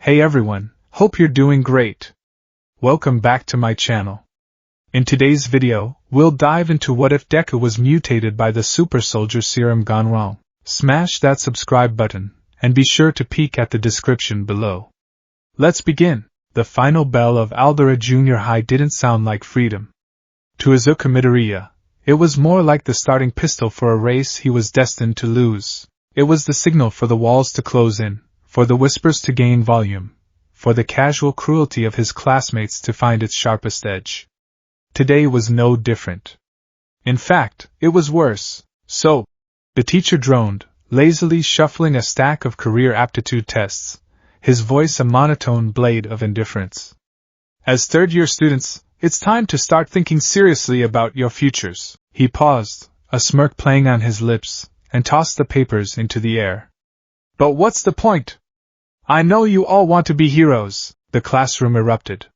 Hey everyone, hope you're doing great. Welcome back to my channel. In today's video, we'll dive into what if Deku was mutated by the super soldier serum gone wrong. Smash that subscribe button, and be sure to peek at the description below. Let's begin. The final bell of Aldera Junior High didn't sound like freedom. To Izuku Midoriya, it was more like the starting pistol for a race he was destined to lose. It was the signal for the walls to close in, for the whispers to gain volume, for the casual cruelty of his classmates to find its sharpest edge. Today was no different. In fact, it was worse. So, the teacher droned, lazily shuffling a stack of career aptitude tests, his voice a monotone blade of indifference. As third-year students, it's time to start thinking seriously about your futures. He paused, a smirk playing on his lips, and tossed the papers into the air. But what's the point? I know you all want to be heroes, the classroom erupted.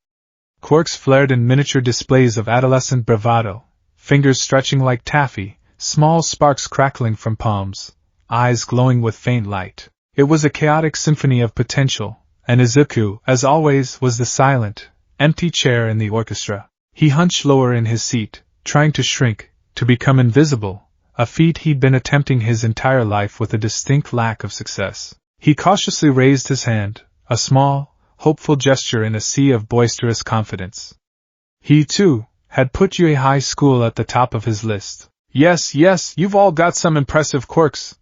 Quirks flared in miniature displays of adolescent bravado, fingers stretching like taffy, small sparks crackling from palms, eyes glowing with faint light. It was a chaotic symphony of potential, and Izuku, as always, was the silent, empty chair in the orchestra. He hunched lower in his seat, trying to shrink, to become invisible, a feat he'd been attempting his entire life with a distinct lack of success. He cautiously raised his hand, a small, hopeful gesture in a sea of boisterous confidence. He, too, had put UA High School at the top of his list. Yes, you've all got some impressive quirks,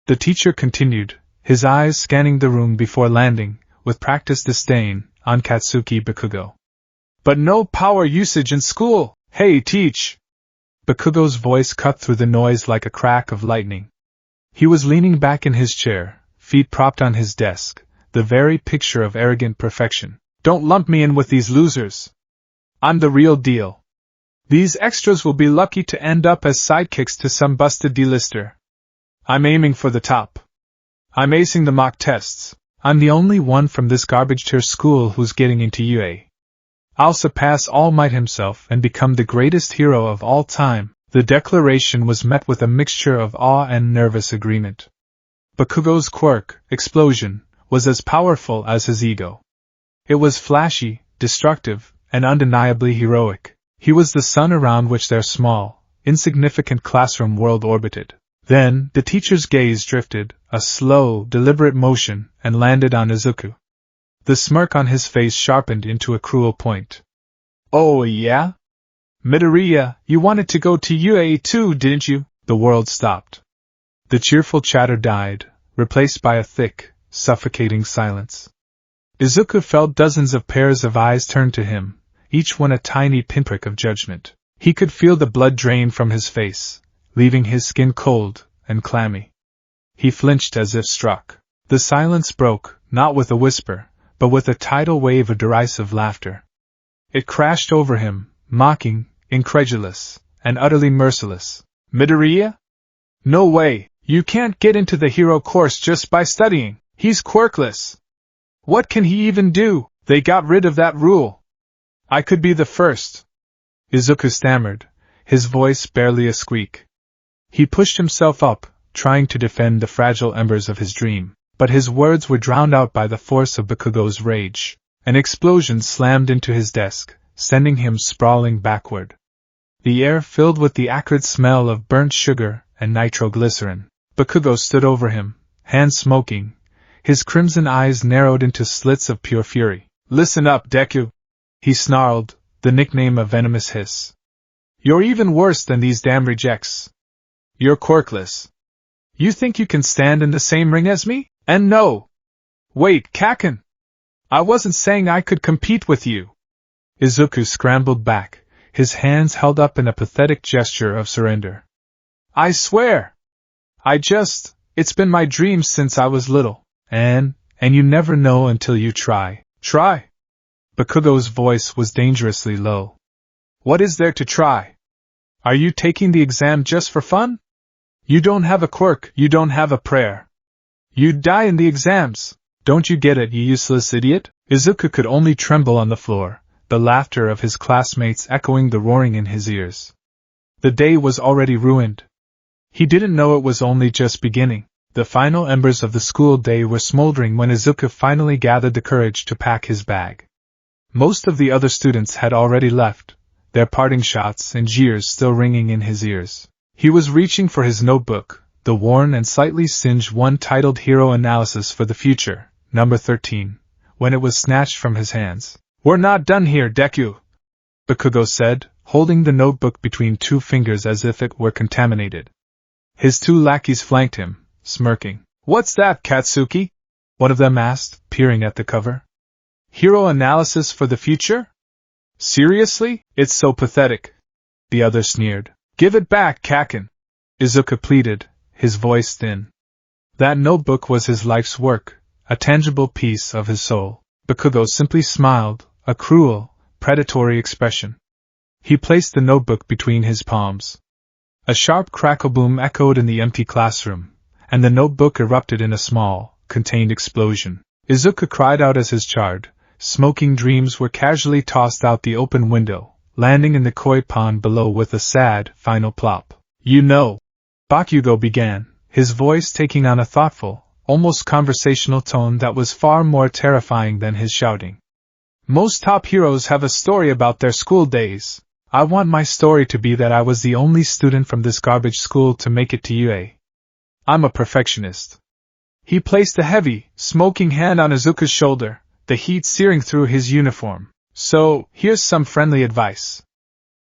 the teacher continued, his eyes scanning the room before landing, with practiced disdain, on Katsuki Bakugo. But no power usage in school! Hey, teach! Bakugo's voice cut through the noise like a crack of lightning. He was leaning back in his chair, feet propped on his desk, the very picture of arrogant perfection. Don't lump me in with these losers. I'm the real deal. These extras will be lucky to end up as sidekicks to some busted D-lister. I'm aiming for the top. I'm acing the mock tests. I'm the only one from this garbage-tier school who's getting into UA. I'll surpass All Might himself and become the greatest hero of all time. The declaration was met with a mixture of awe and nervous agreement. Bakugo's quirk, Explosion, was as powerful as his ego. It was flashy, destructive, and undeniably heroic. He was the sun around which their small, insignificant classroom world orbited. Then, the teacher's gaze drifted, a slow, deliberate motion, and landed on Izuku. The smirk on his face sharpened into a cruel point. Oh yeah? Midoriya, you wanted to go to UA too, didn't you? The world stopped. The cheerful chatter died, replaced by a thick, suffocating silence. Izuku felt dozens of pairs of eyes turn to him, each one a tiny pinprick of judgment. He could feel the blood drain from his face, leaving his skin cold and clammy. He flinched as if struck. The silence broke, not with a whisper, but with a tidal wave of derisive laughter. It crashed over him, mocking, incredulous, and utterly merciless. Midoriya? No way! You can't get into the hero course just by studying. He's quirkless. What can he even do? They got rid of that rule. I could be the first. Izuku stammered, his voice barely a squeak. He pushed himself up, trying to defend the fragile embers of his dream, but his words were drowned out by the force of Bakugo's rage. An explosion slammed into his desk, sending him sprawling backward. The air filled with the acrid smell of burnt sugar and nitroglycerin. Bakugo stood over him, hands smoking, his crimson eyes narrowed into slits of pure fury. Listen up, Deku! He snarled, the nickname a venomous hiss. You're even worse than these damn rejects. You're quirkless. You think you can stand in the same ring as me? And no! Wait, Kaken! I wasn't saying I could compete with you! Izuku scrambled back, his hands held up in a pathetic gesture of surrender. I swear! It's been my dream since I was little, and you never know until you try. Try? Bakugo's voice was dangerously low. What is there to try? Are you taking the exam just for fun? You don't have a quirk, you don't have a prayer. You'd die in the exams. Don't you get it, you useless idiot? Izuku could only tremble on the floor, the laughter of his classmates echoing the roaring in his ears. The day was already ruined. He didn't know it was only just beginning. The final embers of the school day were smoldering when Izuku finally gathered the courage to pack his bag. Most of the other students had already left, their parting shots and jeers still ringing in his ears. He was reaching for his notebook, the worn and slightly singed one titled Hero Analysis for the Future, number 13, when it was snatched from his hands. "We're not done here, Deku," Bakugo said, holding the notebook between two fingers as if it were contaminated. His two lackeys flanked him, smirking. "What's that, Katsuki?" one of them asked, peering at the cover. "Hero Analysis for the Future? Seriously? It's so pathetic," the other sneered. "Give it back, Kaken," Izuku pleaded, his voice thin. That notebook was his life's work, a tangible piece of his soul. Bakugo simply smiled, a cruel, predatory expression. He placed the notebook between his palms. A sharp crackle boom echoed in the empty classroom, and the notebook erupted in a small, contained explosion. Izuku cried out as his charred, smoking dreams were casually tossed out the open window, landing in the koi pond below with a sad, final plop. "You know," Bakugo began, his voice taking on a thoughtful, almost conversational tone that was far more terrifying than his shouting. "Most top heroes have a story about their school days. I want my story to be that I was the only student from this garbage school to make it to UA. I'm a perfectionist." He placed a heavy, smoking hand on Izuku's shoulder, the heat searing through his uniform. "So, here's some friendly advice.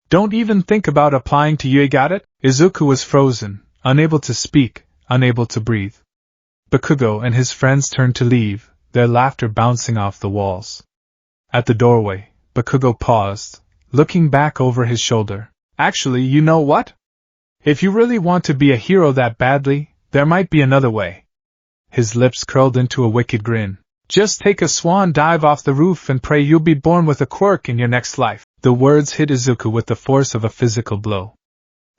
Don't even think about applying to UA, got it?" Izuku was frozen, unable to speak, unable to breathe. Bakugo and his friends turned to leave, their laughter bouncing off the walls. At the doorway, Bakugo paused, looking back over his shoulder. "Actually, you know what? If you really want to be a hero that badly, there might be another way." His lips curled into a wicked grin. "Just take a swan dive off the roof and pray you'll be born with a quirk in your next life." The words hit Izuku with the force of a physical blow.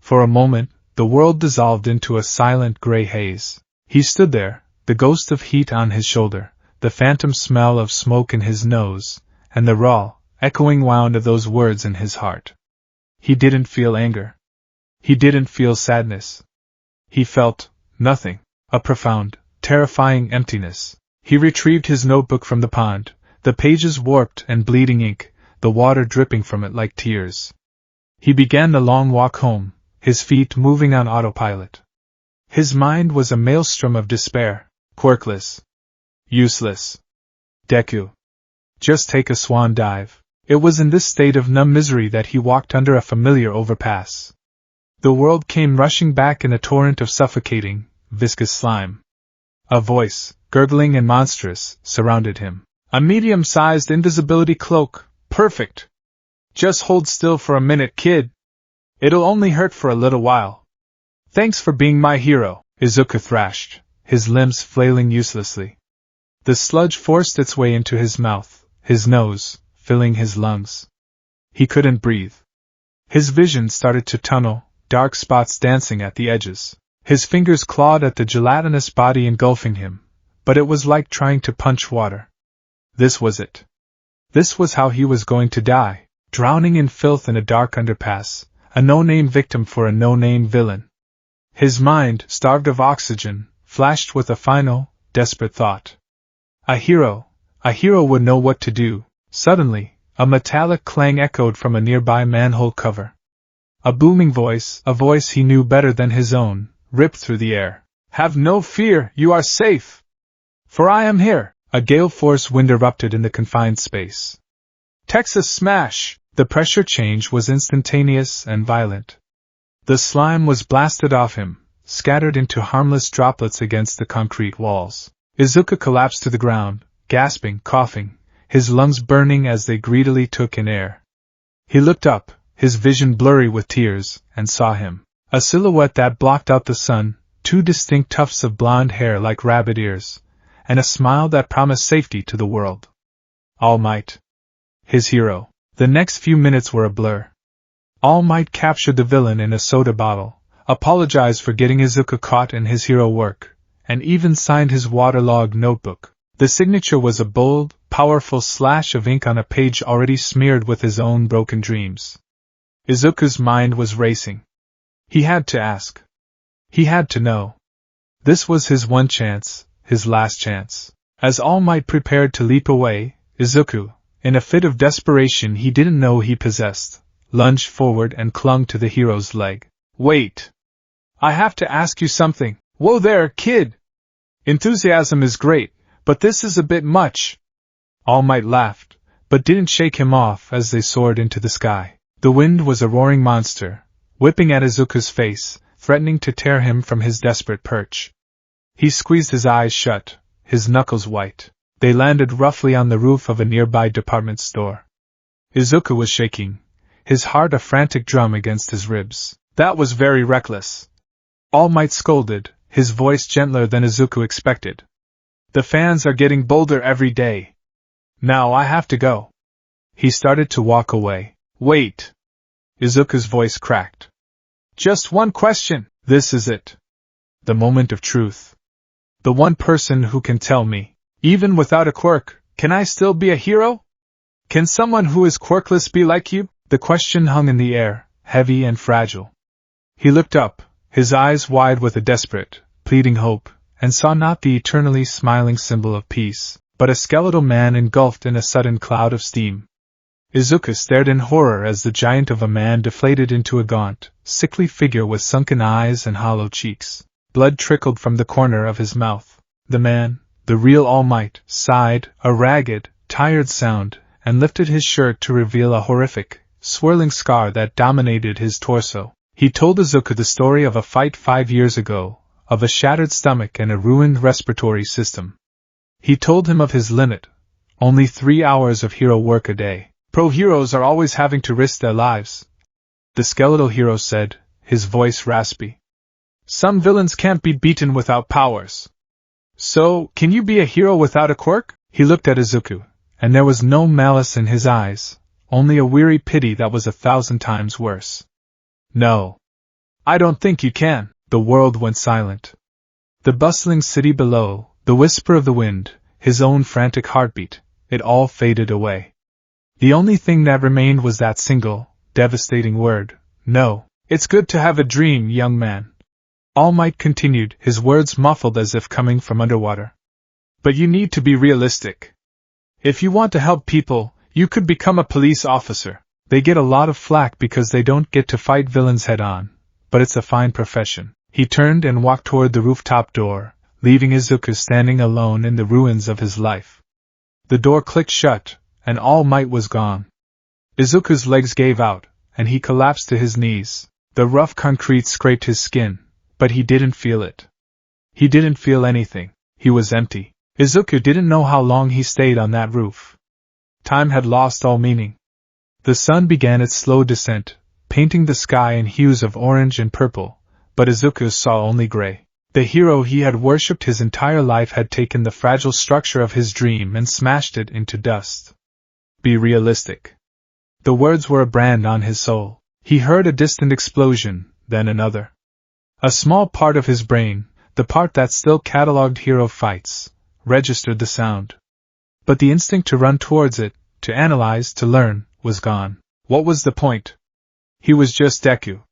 For a moment, the world dissolved into a silent gray haze. He stood there, the ghost of heat on his shoulder, the phantom smell of smoke in his nose, and the raw, echoing wound of those words in his heart. He didn't feel anger. He didn't feel sadness. He felt nothing, a profound, terrifying emptiness. He retrieved his notebook from the pond, the pages warped and bleeding ink, the water dripping from it like tears. He began the long walk home, his feet moving on autopilot. His mind was a maelstrom of despair, quirkless, useless. Deku. Just take a swan dive. It was in this state of numb misery that he walked under a familiar overpass. The world came rushing back in a torrent of suffocating, viscous slime. A voice, gurgling and monstrous, surrounded him. "A medium-sized invisibility cloak, perfect. Just hold still for a minute, kid. It'll only hurt for a little while. Thanks for being my hero," Izuku thrashed, his limbs flailing uselessly. The sludge forced its way into his mouth, his nose, filling his lungs. He couldn't breathe. His vision started to tunnel, dark spots dancing at the edges. His fingers clawed at the gelatinous body engulfing him, but it was like trying to punch water. This was it. This was how he was going to die, drowning in filth in a dark underpass, a no-name victim for a no-name villain. His mind, starved of oxygen, flashed with a final, desperate thought. A hero would know what to do. Suddenly, a metallic clang echoed from a nearby manhole cover. A booming voice, a voice he knew better than his own, ripped through the air. "Have no fear, you are safe! For I am here!" A gale-force wind erupted in the confined space. Texas smash! The pressure change was instantaneous and violent. The slime was blasted off him, scattered into harmless droplets against the concrete walls. Izuku collapsed to the ground, gasping, coughing, his lungs burning as they greedily took in air. He looked up, his vision blurry with tears, and saw him. A silhouette that blocked out the sun, two distinct tufts of blonde hair like rabbit ears, and a smile that promised safety to the world. All Might. His hero. The next few minutes were a blur. All Might captured the villain in a soda bottle, apologized for getting Izuku caught in his hero work, and even signed his waterlogged notebook. The signature was a bold, powerful slash of ink on a page already smeared with his own broken dreams. Izuku's mind was racing. He had to ask. He had to know. This was his one chance, his last chance. As All Might prepared to leap away, Izuku, in a fit of desperation he didn't know he possessed, lunged forward and clung to the hero's leg. Wait! I have to ask you something. Whoa there, kid! Enthusiasm is great, but this is a bit much. All Might laughed, but didn't shake him off as they soared into the sky. The wind was a roaring monster, whipping at Izuku's face, threatening to tear him from his desperate perch. He squeezed his eyes shut, his knuckles white. They landed roughly on the roof of a nearby department store. Izuku was shaking, his heart a frantic drum against his ribs. That was very reckless. All Might scolded, his voice gentler than Izuku expected. The fans are getting bolder every day. Now I have to go. He started to walk away. Wait! Izuku's voice cracked. Just one question. This is it. The moment of truth. The one person who can tell me, even without a quirk, can I still be a hero? Can someone who is quirkless be like you? The question hung in the air, heavy and fragile. He looked up, his eyes wide with a desperate, pleading hope, and saw not the eternally smiling symbol of peace, but a skeletal man engulfed in a sudden cloud of steam. Izuku stared in horror as the giant of a man deflated into a gaunt, sickly figure with sunken eyes and hollow cheeks. Blood trickled from the corner of his mouth. The man, the real All Might, sighed, a ragged, tired sound, and lifted his shirt to reveal a horrific, swirling scar that dominated his torso. He told Izuku the story of a fight 5 years ago, of a shattered stomach and a ruined respiratory system. He told him of his limit, only 3 hours of hero work a day. Pro heroes are always having to risk their lives, the skeletal hero said, his voice raspy. Some villains can't be beaten without powers. So, can you be a hero without a quirk? He looked at Izuku, and there was no malice in his eyes, only a weary pity that was 1,000 times worse. No. I don't think you can. The world went silent. The bustling city below, the whisper of the wind, his own frantic heartbeat, it all faded away. The only thing that remained was that single, devastating word, no. It's good to have a dream, young man. All Might continued, his words muffled as if coming from underwater. But you need to be realistic. If you want to help people, you could become a police officer. They get a lot of flack because they don't get to fight villains head-on, but it's a fine profession. He turned and walked toward the rooftop door, leaving Izuku standing alone in the ruins of his life. The door clicked shut, and All Might was gone. Izuku's legs gave out, and he collapsed to his knees. The rough concrete scraped his skin, but he didn't feel it. He didn't feel anything. He was empty. Izuku didn't know how long he stayed on that roof. Time had lost all meaning. The sun began its slow descent, painting the sky in hues of orange and purple, but Izuku saw only gray. The hero he had worshipped his entire life had taken the fragile structure of his dream and smashed it into dust. Be realistic. The words were a brand on his soul. He heard a distant explosion, then another. A small part of his brain, the part that still catalogued hero fights, registered the sound. But the instinct to run towards it, to analyze, to learn, was gone. What was the point? He was just Deku.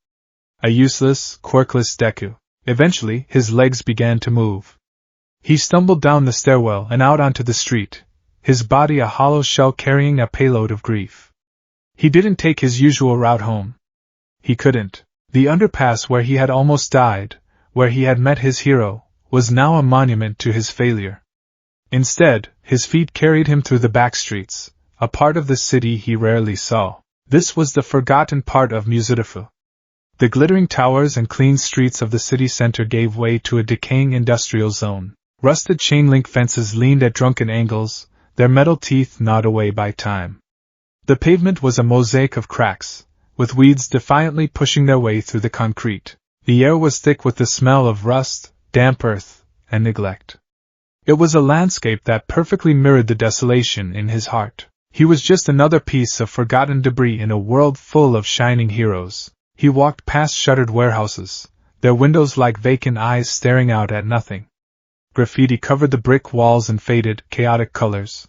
A useless, quirkless Deku. Eventually, his legs began to move. He stumbled down the stairwell and out onto the street, his body a hollow shell carrying a payload of grief. He didn't take his usual route home. He couldn't. The underpass where he had almost died, where he had met his hero, was now a monument to his failure. Instead, his feet carried him through the back streets, a part of the city he rarely saw. This was the forgotten part of Mutated. The glittering towers and clean streets of the city center gave way to a decaying industrial zone. Rusted chain-link fences leaned at drunken angles, their metal teeth gnawed away by time. The pavement was a mosaic of cracks, with weeds defiantly pushing their way through the concrete. The air was thick with the smell of rust, damp earth, and neglect. It was a landscape that perfectly mirrored the desolation in his heart. He was just another piece of forgotten debris in a world full of shining heroes. He walked past shuttered warehouses, their windows like vacant eyes staring out at nothing. Graffiti covered the brick walls in faded, chaotic colors.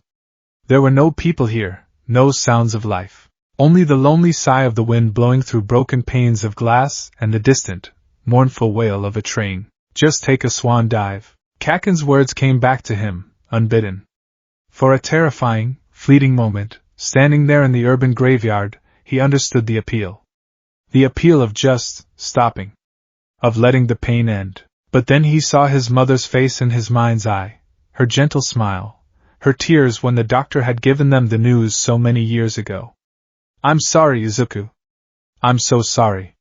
There were no people here, no sounds of life. Only the lonely sigh of the wind blowing through broken panes of glass and the distant, mournful wail of a train. Just take a swan dive. Kaken's words came back to him, unbidden. For a terrifying, fleeting moment, standing there in the urban graveyard, he understood the appeal. The appeal of just stopping. Of letting the pain end. But then he saw his mother's face in his mind's eye, her gentle smile, her tears when the doctor had given them the news so many years ago. I'm sorry, Izuku. I'm so sorry.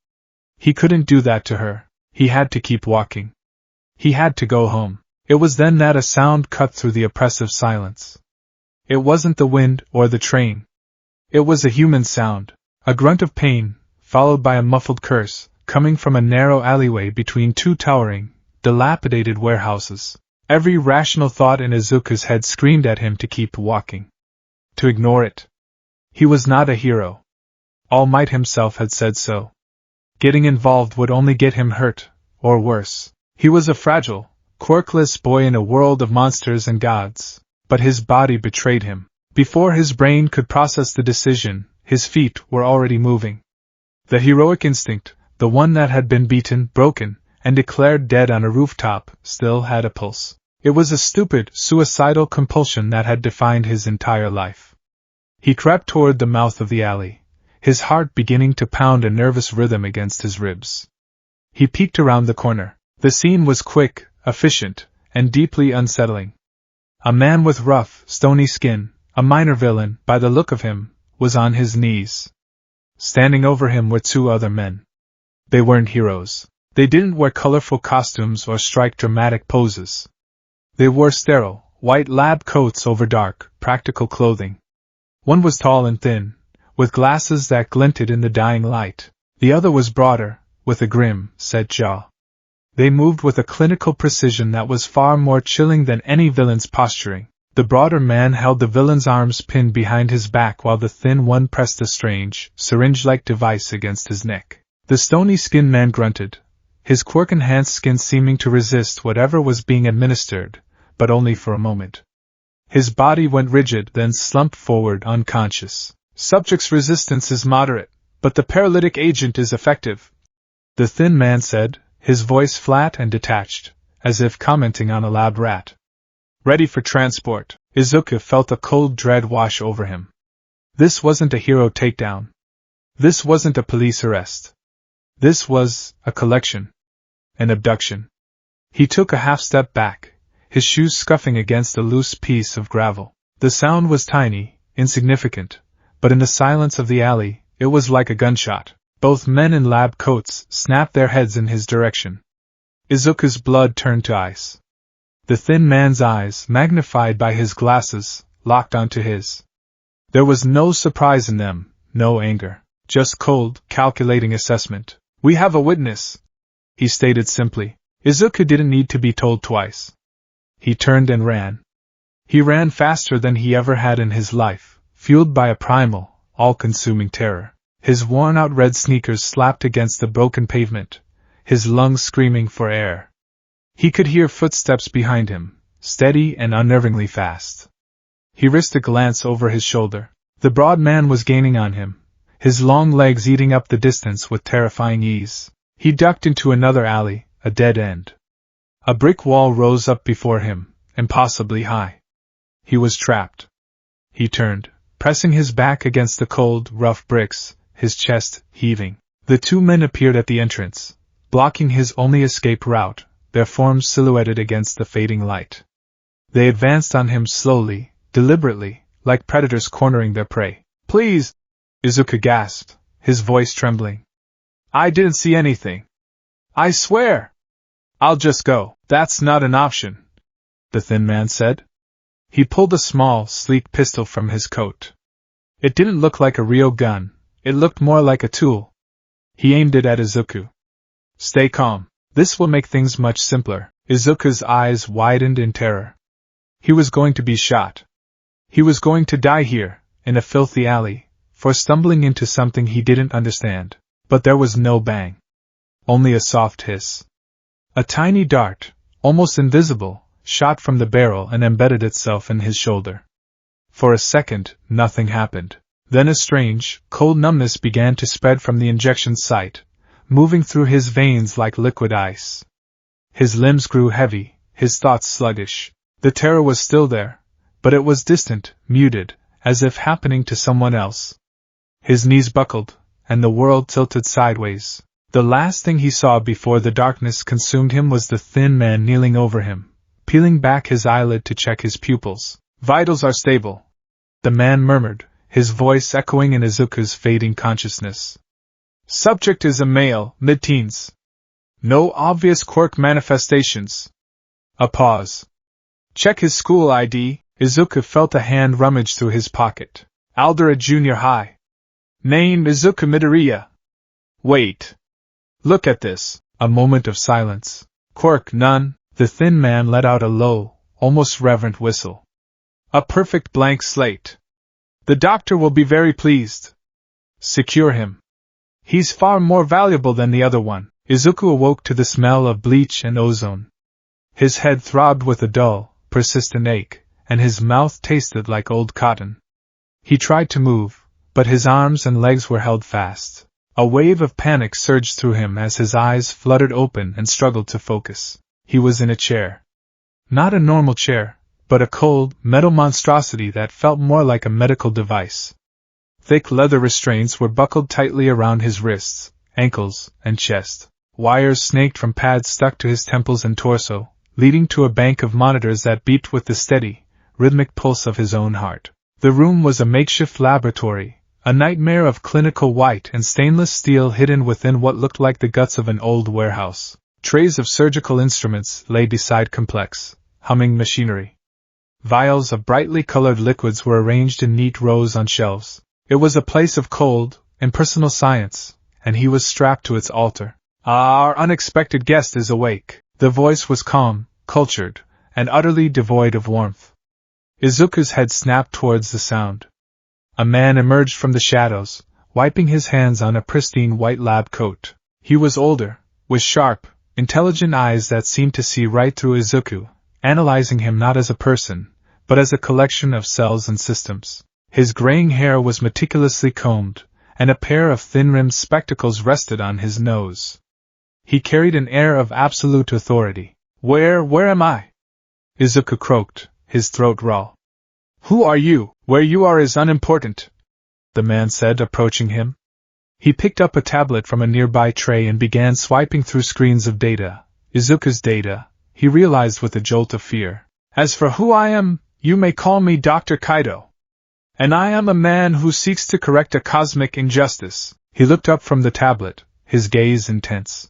He couldn't do that to her. He had to keep walking. He had to go home. It was then that a sound cut through the oppressive silence. It wasn't the wind or the train. It was a human sound, a grunt of pain, followed by a muffled curse, coming from a narrow alleyway between two towering, dilapidated warehouses. Every rational thought in Izuku's head screamed at him to keep walking. To ignore it. He was not a hero. All Might himself had said so. Getting involved would only get him hurt, or worse. He was a fragile, quirkless boy in a world of monsters and gods. But his body betrayed him. Before his brain could process the decision, his feet were already moving. The heroic instinct, the one that had been beaten, broken, and declared dead on a rooftop, still had a pulse. It was a stupid, suicidal compulsion that had defined his entire life. He crept toward the mouth of the alley, his heart beginning to pound a nervous rhythm against his ribs. He peeked around the corner. The scene was quick, efficient, and deeply unsettling. A man with rough, stony skin, a minor villain, by the look of him, was on his knees. Standing over him were two other men. They weren't heroes. They didn't wear colorful costumes or strike dramatic poses. They wore sterile, white lab coats over dark, practical clothing. One was tall and thin, with glasses that glinted in the dying light. The other was broader, with a grim, set jaw. They moved with a clinical precision that was far more chilling than any villain's posturing. The broader man held the villain's arms pinned behind his back while the thin one pressed a strange, syringe-like device against his neck. The stony-skinned man grunted, his quirk-enhanced skin seeming to resist whatever was being administered, but only for a moment. His body went rigid, then slumped forward unconscious. Subject's resistance is moderate, but the paralytic agent is effective, the thin man said, his voice flat and detached, as if commenting on a loud rat. Ready for transport. Izuku felt a cold dread wash over him. This wasn't a hero takedown. This wasn't a police arrest. This was a collection. An abduction. He took a half-step back, his shoes scuffing against a loose piece of gravel. The sound was tiny, insignificant, but in the silence of the alley, it was like a gunshot. Both men in lab coats snapped their heads in his direction. Izuku's blood turned to ice. The thin man's eyes, magnified by his glasses, locked onto his. There was no surprise in them, no anger, just cold, calculating assessment. We have a witness, he stated simply. Izuku didn't need to be told twice. He turned and ran. He ran faster than he ever had in his life, fueled by a primal, all-consuming terror. His worn-out red sneakers slapped against the broken pavement, his lungs screaming for air. He could hear footsteps behind him, steady and unnervingly fast. He risked a glance over his shoulder. The broad man was gaining on him, his long legs eating up the distance with terrifying ease. He ducked into another alley, a dead end. A brick wall rose up before him, impossibly high. He was trapped. He turned, pressing his back against the cold, rough bricks, his chest heaving. The two men appeared at the entrance, blocking his only escape route, their forms silhouetted against the fading light. They advanced on him slowly, deliberately, like predators cornering their prey. Please! Izuku gasped, his voice trembling. I didn't see anything. I swear! I'll just go. That's not an option, the thin man said. He pulled a small, sleek pistol from his coat. It didn't look like a real gun. It looked more like a tool. He aimed it at Izuku. Stay calm. This will make things much simpler. Izuku's eyes widened in terror. He was going to be shot. He was going to die here, in a filthy alley, for stumbling into something he didn't understand. But there was no bang. Only a soft hiss. A tiny dart, almost invisible, shot from the barrel and embedded itself in his shoulder. For a second, nothing happened. Then a strange, cold numbness began to spread from the injection site, moving through his veins like liquid ice. His limbs grew heavy, his thoughts sluggish. The terror was still there, but it was distant, muted, as if happening to someone else. His knees buckled, and the world tilted sideways. The last thing he saw before the darkness consumed him was the thin man kneeling over him, peeling back his eyelid to check his pupils. "Vitals are stable," the man murmured, his voice echoing in Izuku's fading consciousness. "Subject is a male, mid-teens. No obvious quirk manifestations." A pause. "Check his school ID." Izuku felt a hand rummage through his pocket. "Aldera Junior High. Name Izuku Midoriya." "Wait. Look at this." A moment of silence. "Quirk none." The thin man let out a low, almost reverent whistle. "A perfect blank slate. The doctor will be very pleased. Secure him. He's far more valuable than the other one." Izuku awoke to the smell of bleach and ozone. His head throbbed with a dull, persistent ache, and his mouth tasted like old cotton. He tried to move, but his arms and legs were held fast. A wave of panic surged through him as his eyes fluttered open and struggled to focus. He was in a chair. Not a normal chair, but a cold, metal monstrosity that felt more like a medical device. Thick leather restraints were buckled tightly around his wrists, ankles, and chest. Wires snaked from pads stuck to his temples and torso, leading to a bank of monitors that beeped with the steady, rhythmic pulse of his own heart. The room was a makeshift laboratory, a nightmare of clinical white and stainless steel hidden within what looked like the guts of an old warehouse. Trays of surgical instruments lay beside complex, humming machinery. Vials of brightly colored liquids were arranged in neat rows on shelves. It was a place of cold, impersonal science, and he was strapped to its altar. "Our unexpected guest is awake." The voice was calm, cultured, and utterly devoid of warmth. Izuku's head snapped towards the sound. A man emerged from the shadows, wiping his hands on a pristine white lab coat. He was older, with sharp, intelligent eyes that seemed to see right through Izuku, analyzing him not as a person, but as a collection of cells and systems. His graying hair was meticulously combed, and a pair of thin-rimmed spectacles rested on his nose. He carried an air of absolute authority. Where am I?" Izuku croaked, his throat raw. "Who are you? Where you are is unimportant," the man said, approaching him. He picked up a tablet from a nearby tray and began swiping through screens of data. Izuku's data, he realized with a jolt of fear. "As for who I am, you may call me Dr. Kaido. And I am a man who seeks to correct a cosmic injustice." He looked up from the tablet, his gaze intense.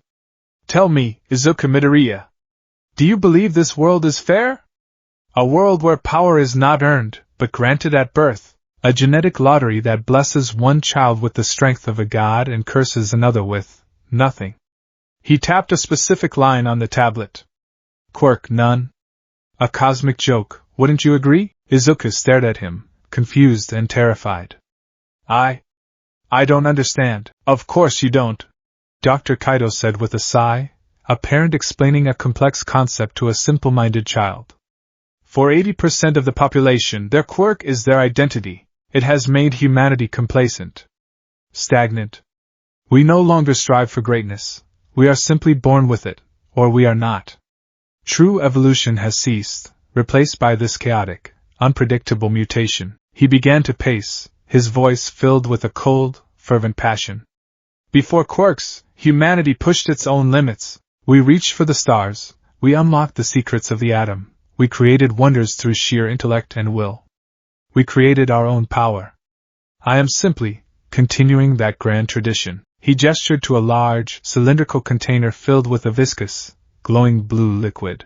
"Tell me, Izuku Midoriya, do you believe this world is fair? A world where power is not earned, but granted at birth. A genetic lottery that blesses one child with the strength of a god and curses another with nothing." He tapped a specific line on the tablet. "Quirk none. A cosmic joke, wouldn't you agree?" Izuku stared at him, confused and terrified. I don't understand." "Of course you don't," Dr. Kaido said with a sigh, a parent explaining a complex concept to a simple-minded child. "For 80% of the population, their quirk is their identity. It has made humanity complacent. Stagnant. We no longer strive for greatness. We are simply born with it, or we are not. True evolution has ceased, replaced by this chaotic, unpredictable mutation." He began to pace, his voice filled with a cold, fervent passion. "Before quirks, humanity pushed its own limits. We reached for the stars, we unlocked the secrets of the atom, we created wonders through sheer intellect and will. We created our own power. I am simply continuing that grand tradition." He gestured to a large, cylindrical container filled with a viscous, glowing blue liquid.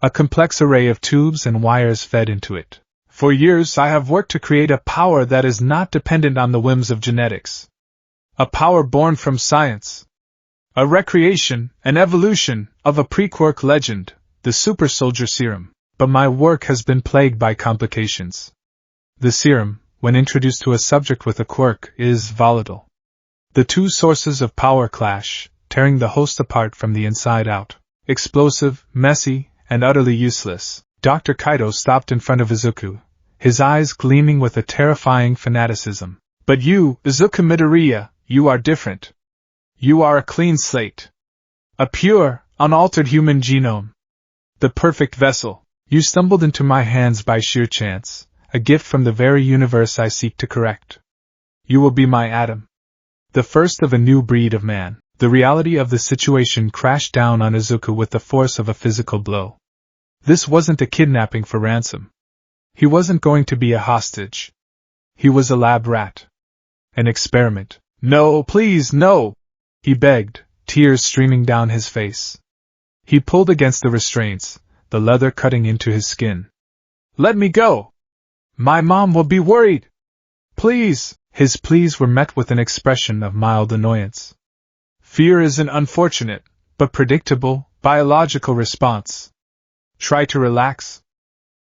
A complex array of tubes and wires fed into it. "For years I have worked to create a power that is not dependent on the whims of genetics. A power born from science. A recreation, an evolution, of a pre-quirk legend, the super soldier serum. But my work has been plagued by complications. The serum, when introduced to a subject with a quirk, is volatile. The two sources of power clash, tearing the host apart from the inside out. Explosive, messy, and utterly useless." Dr. Kaido stopped in front of Izuku, his eyes gleaming with a terrifying fanaticism. "But you, Izuku Midoriya, you are different. You are a clean slate. A pure, Unaltered human genome. The perfect vessel. You stumbled into my hands by sheer chance, a gift from the very universe I seek to correct. You will be my Adam. The first of a new breed of man. The reality of the situation crashed down on Izuku with the force of a physical blow. This wasn't a kidnapping for ransom. He wasn't going to be a hostage. He was a lab rat. An experiment. No, please, no! He begged, tears streaming down his face. He pulled against the restraints, the leather cutting into his skin. Let me go! My mom will be worried! Please! His pleas were met with an expression of mild annoyance. Fear is an unfortunate, but predictable, biological response. Try to relax.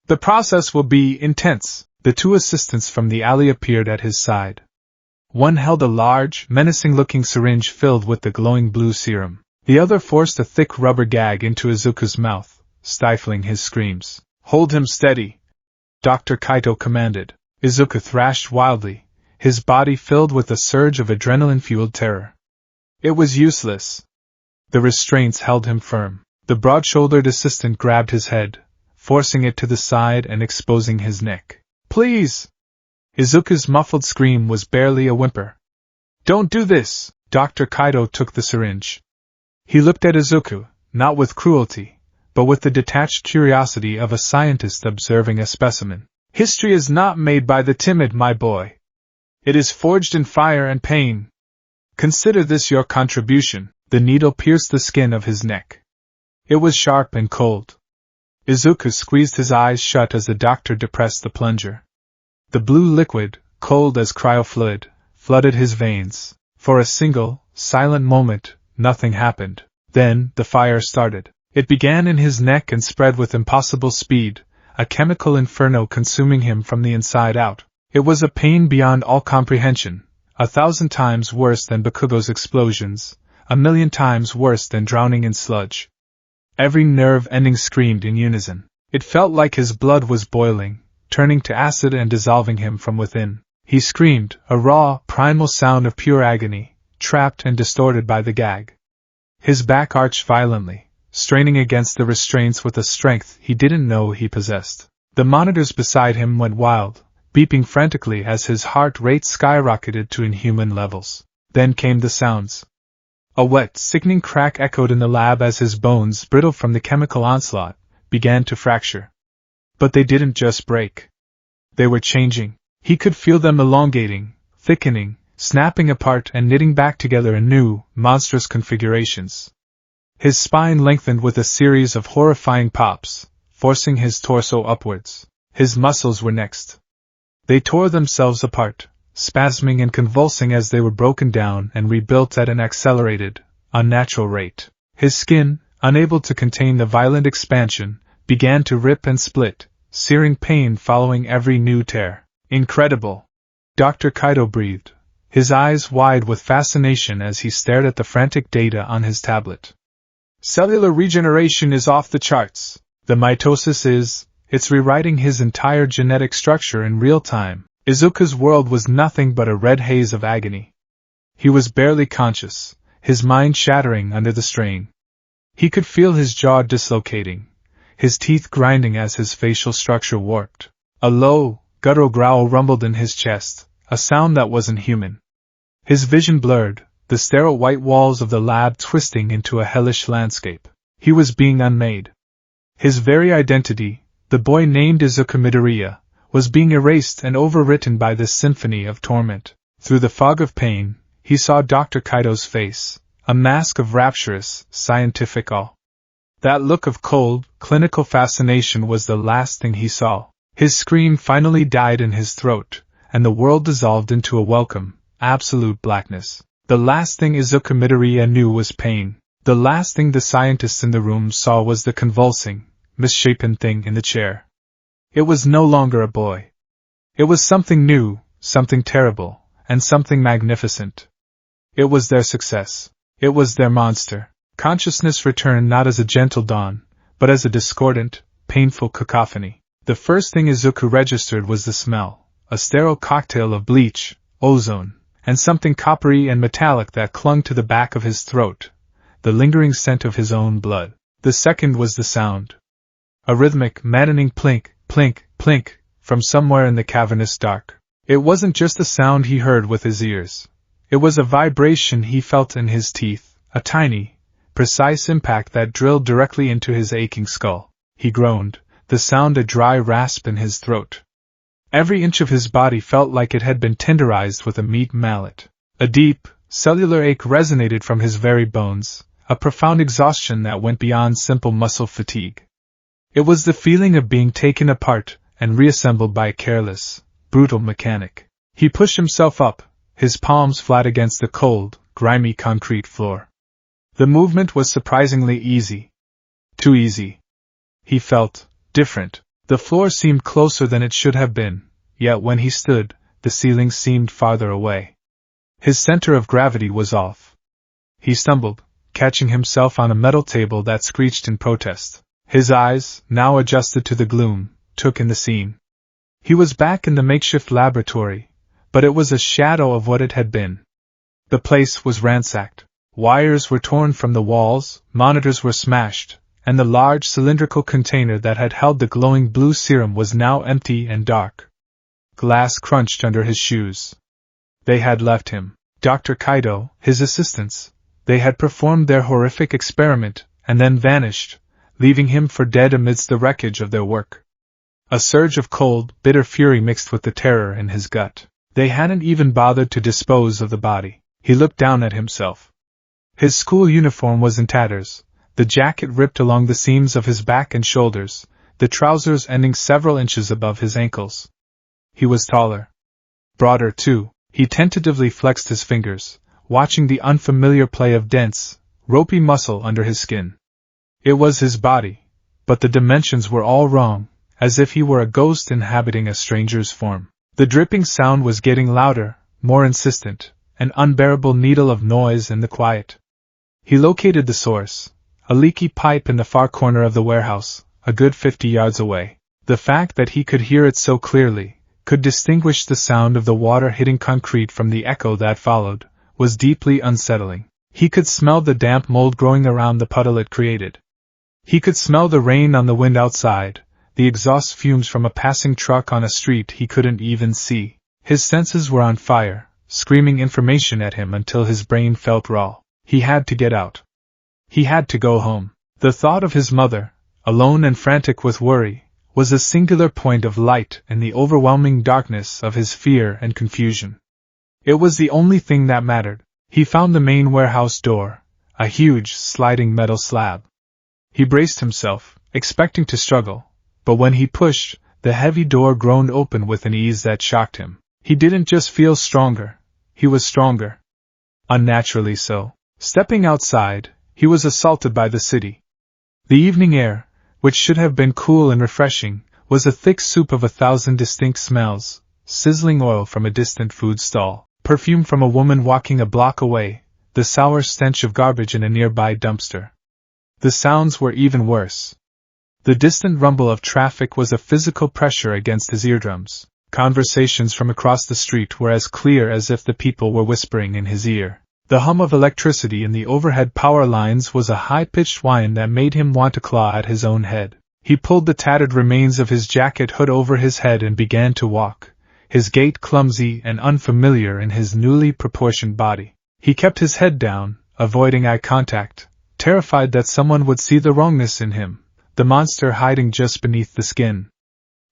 The process will be intense. The two assistants from the alley appeared at his side. One held a large, menacing-looking syringe filled with the glowing blue serum. The other forced a thick rubber gag into Izuku's mouth, stifling his screams. Hold him steady, Dr. Kaito commanded. Izuku thrashed wildly, his body filled with a surge of adrenaline-fueled terror. It was useless. The restraints held him firm. The broad-shouldered assistant grabbed his head, forcing it to the side and exposing his neck. Please! Izuku's muffled scream was barely a whimper. Don't do this! Dr. Kaito took the syringe. He looked at Izuku, not with cruelty, but with the detached curiosity of a scientist observing a specimen. History is not made by the timid, my boy. It is forged in fire and pain. Consider this your contribution. The needle pierced the skin of his neck. It was sharp and cold. Izuku squeezed his eyes shut as the doctor depressed the plunger. The blue liquid, cold as cryofluid, flooded his veins. For a single, silent moment, nothing happened. Then, the fire started. It began in his neck and spread with impossible speed, a chemical inferno consuming him from the inside out. It was a pain beyond all comprehension, 1,000 times worse than Bakugo's explosions, 1,000,000 times worse than drowning in sludge. Every nerve ending screamed in unison. It felt like his blood was boiling, turning to acid and dissolving him from within. He screamed, a raw, primal sound of pure agony, trapped and distorted by the gag. His back arched violently, straining against the restraints with a strength he didn't know he possessed. The monitors beside him went wild, beeping frantically as his heart rate skyrocketed to inhuman levels. Then came the sounds. A wet, sickening crack echoed in the lab as his bones, brittle from the chemical onslaught, began to fracture. But they didn't just break. They were changing. He could feel them elongating, thickening, snapping apart and knitting back together in new, monstrous configurations. His spine lengthened with a series of horrifying pops, forcing his torso upwards. His muscles were next. They tore themselves apart, spasming and convulsing as they were broken down and rebuilt at an accelerated, unnatural rate. His skin, unable to contain the violent expansion, began to rip and split, searing pain following every new tear. Incredible! Dr. Kaito breathed, his eyes wide with fascination as he stared at the frantic data on his tablet. Cellular regeneration is off the charts. The mitosis is, it's rewriting his entire genetic structure in real time. Izuku's world was nothing but a red haze of agony. He was barely conscious, his mind shattering under the strain. He could feel his jaw dislocating, his teeth grinding as his facial structure warped. A low, guttural growl rumbled in his chest, a sound that wasn't human. His vision blurred, the sterile white walls of the lab twisting into a hellish landscape. He was being unmade. His very identity, the boy named Izuku Midoriya, was being erased and overwritten by this symphony of torment. Through the fog of pain, he saw Dr. Kaito's face, a mask of rapturous, scientific awe. That look of cold, clinical fascination was the last thing he saw. His scream finally died in his throat, and the world dissolved into a welcome, absolute blackness. The last thing Izuku Midoriya knew was pain. The last thing the scientists in the room saw was the convulsing, misshapen thing in the chair. It was no longer a boy. It was something new, something terrible, and something magnificent. It was their success. It was their monster. Consciousness returned not as a gentle dawn, but as a discordant, painful cacophony. The first thing Izuku registered was the smell, a sterile cocktail of bleach, ozone, and something coppery and metallic that clung to the back of his throat. the lingering scent of his own blood. The second was the sound. A rhythmic, maddening plink, plink, plink, from somewhere in the cavernous dark. It wasn't just a sound he heard with his ears. It was a vibration he felt in his teeth, a tiny, precise impact that drilled directly into his aching skull. He groaned, the sound a dry rasp in his throat. Every inch of his body felt like it had been tenderized with a meat mallet. A deep, cellular ache resonated from his very bones, a profound exhaustion that went beyond simple muscle fatigue. It was the feeling of being taken apart and reassembled by a careless, brutal mechanic. He pushed himself up, his palms flat against the cold, grimy concrete floor. The movement was surprisingly easy. Too easy. He felt different. The floor seemed closer than it should have been, yet when he stood, the ceiling seemed farther away. His center of gravity was off. He stumbled, catching himself on a metal table that screeched in protest. His eyes, now adjusted to the gloom, took in the scene. He was back in the makeshift laboratory, but it was a shadow of what it had been. The place was ransacked. Wires were torn from the walls, monitors were smashed, and the large cylindrical container that had held the glowing blue serum was now empty and dark. Glass crunched under his shoes. They had left him. Dr. Kaido, his assistants, they had performed their horrific experiment, and then vanished, leaving him for dead amidst the wreckage of their work. A surge of cold, bitter fury mixed with the terror in his gut. They hadn't even bothered to dispose of the body. He looked down at himself. His school uniform was in tatters, the jacket ripped along the seams of his back and shoulders, the trousers ending several inches above his ankles. He was taller. Broader, too. He tentatively flexed his fingers, watching the unfamiliar play of dense, ropey muscle under his skin. It was his body, but the dimensions were all wrong, as if he were a ghost inhabiting a stranger's form. The dripping sound was getting louder, more insistent, an unbearable needle of noise in the quiet. He located the source, a leaky pipe in the far corner of the warehouse, a good 50 yards away. The fact that he could hear it so clearly, could distinguish the sound of the water hitting concrete from the echo that followed, was deeply unsettling. He could smell the damp mold growing around the puddle it created. He could smell the rain on the wind outside, the exhaust fumes from a passing truck on a street he couldn't even see. His senses were on fire, screaming information at him until his brain felt raw. He had to get out. He had to go home. The thought of his mother, alone and frantic with worry, was a singular point of light in the overwhelming darkness of his fear and confusion. It was the only thing that mattered. He found the main warehouse door, a huge, sliding metal slab. He braced himself, expecting to struggle, but when he pushed, the heavy door groaned open with an ease that shocked him. He didn't just feel stronger, he was stronger. Unnaturally so. Stepping outside, he was assaulted by the city. The evening air, which should have been cool and refreshing, was a thick soup of 1,000 distinct smells: sizzling oil from a distant food stall, perfume from a woman walking a block away, the sour stench of garbage in a nearby dumpster. The sounds were even worse. The distant rumble of traffic was a physical pressure against his eardrums. Conversations from across the street were as clear as if the people were whispering in his ear. The hum of electricity in the overhead power lines was a high-pitched whine that made him want to claw at his own head. He pulled the tattered remains of his jacket hood over his head and began to walk, his gait clumsy and unfamiliar in his newly proportioned body. He kept his head down, avoiding eye contact, terrified that someone would see the wrongness in him, the monster hiding just beneath the skin.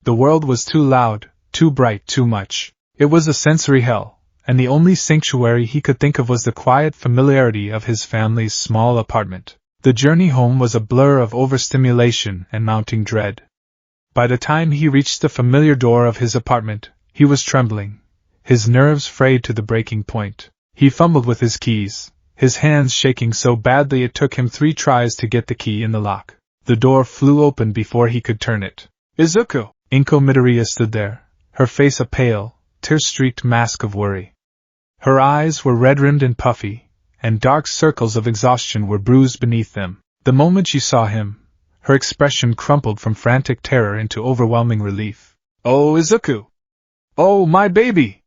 The world was too loud, too bright, too much. It was a sensory hell, and the only sanctuary he could think of was the quiet familiarity of his family's small apartment. The journey home was a blur of overstimulation and mounting dread. By the time he reached the familiar door of his apartment, he was trembling, his nerves frayed to the breaking point. He fumbled with his keys, his hands shaking so badly it took him 3 tries to get the key in the lock. The door flew open before he could turn it. Izuku! Inko Midoriya stood there, her face a pale, tear-streaked mask of worry. Her eyes were red-rimmed and puffy, and dark circles of exhaustion were bruised beneath them. The moment she saw him, her expression crumpled from frantic terror into overwhelming relief. "Oh, Izuku! Oh, my baby!"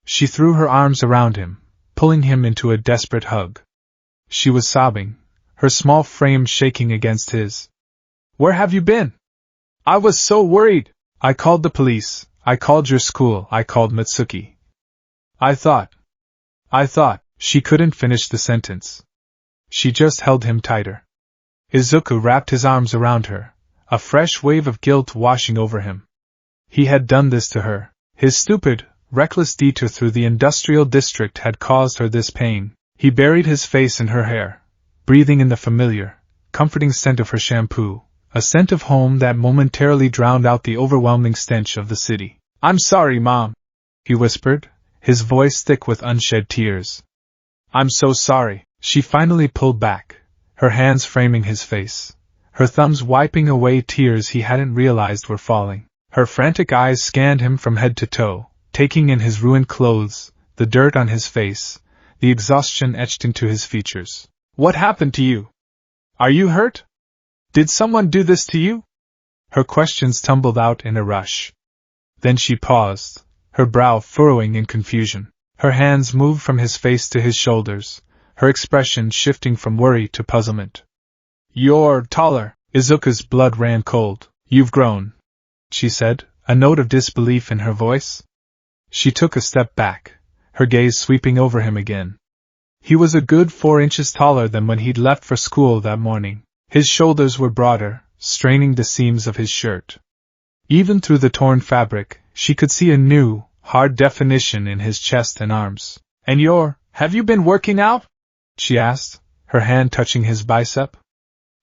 She threw her arms around him, pulling him into a desperate hug. She was sobbing, her small frame shaking against his. "Where have you been? I was so worried. I called the police, I called your school, I called Mitsuki. I thought. She couldn't finish the sentence. She just held him tighter. Izuku wrapped his arms around her, a fresh wave of guilt washing over him. He had done this to her. His stupid, reckless detour through the industrial district had caused her this pain. He buried his face in her hair, breathing in the familiar, comforting scent of her shampoo, a scent of home that momentarily drowned out the overwhelming stench of the city. "I'm sorry, Mom," he whispered, his voice thick with unshed tears. "I'm so sorry." She finally pulled back, her hands framing his face, her thumbs wiping away tears he hadn't realized were falling. Her frantic eyes scanned him from head to toe, taking in his ruined clothes, the dirt on his face, the exhaustion etched into his features. "What happened to you? Are you hurt? Did someone do this to you?" Her questions tumbled out in a rush. Then she paused, her brow furrowing in confusion. Her hands moved from his face to his shoulders, her expression shifting from worry to puzzlement. "You're taller." Izuku's blood ran cold. "You've grown," she said, a note of disbelief in her voice. She took a step back, her gaze sweeping over him again. He was a good 4 inches taller than when he'd left for school that morning. His shoulders were broader, straining the seams of his shirt. Even through the torn fabric, she could see a new, hard definition in his chest and arms. "And have you been working out?" she asked, her hand touching his bicep.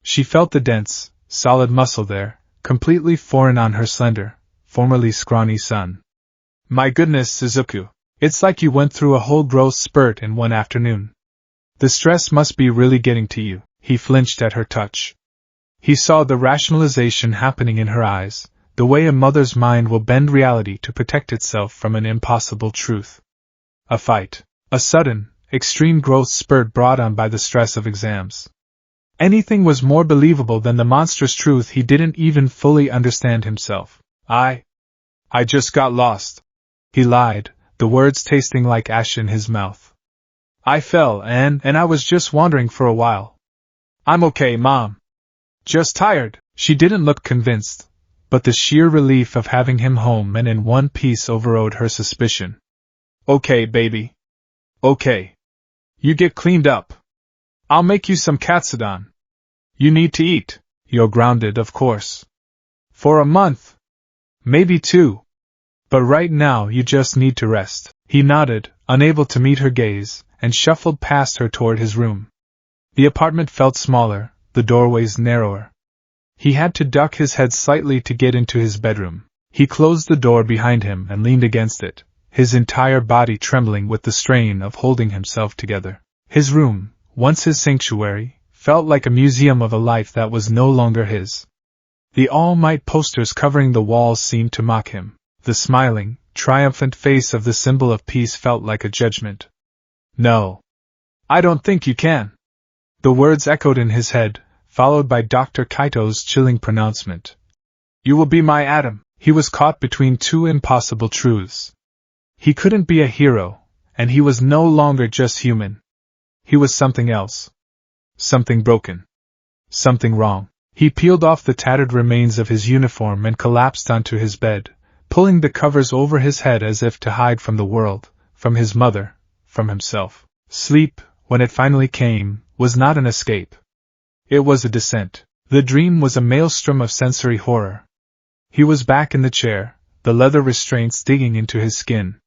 She felt the dense, solid muscle there, completely foreign on her slender, formerly scrawny son. "My goodness, Izuku, it's like you went through a whole growth spurt in one afternoon. The stress must be really getting to you." He flinched at her touch. He saw the rationalization happening in her eyes, the way a mother's mind will bend reality to protect itself from an impossible truth. A fight. A sudden, extreme growth spurt brought on by the stress of exams. Anything was more believable than the monstrous truth he didn't even fully understand himself. I just got lost," he lied, the words tasting like ash in his mouth. "I fell and I was just wandering for a while. I'm okay, Mom. Just tired." She didn't look convinced, but the sheer relief of having him home and in one piece overrode her suspicion. "Okay, baby. Okay. You get cleaned up. I'll make you some katsudon. You need to eat. You're grounded, of course. For a month. Maybe 2. But right now you just need to rest." He nodded, unable to meet her gaze, and shuffled past her toward his room. The apartment felt smaller, the doorways narrower. He had to duck his head slightly to get into his bedroom. He closed the door behind him and leaned against it, his entire body trembling with the strain of holding himself together. His room, once his sanctuary, felt like a museum of a life that was no longer his. The All Might posters covering the walls seemed to mock him. The smiling, triumphant face of the symbol of peace felt like a judgment. "No. I don't think you can." The words echoed in his head, followed by Dr. Kaito's chilling pronouncement. "You will be my Adam." He was caught between 2 impossible truths. He couldn't be a hero, and he was no longer just human. He was something else. Something broken. Something wrong. He peeled off the tattered remains of his uniform and collapsed onto his bed, pulling the covers over his head as if to hide from the world, from his mother, from himself. Sleep, when it finally came, was not an escape. It was a descent. The dream was a maelstrom of sensory horror. He was back in the chair, the leather restraints digging into his skin.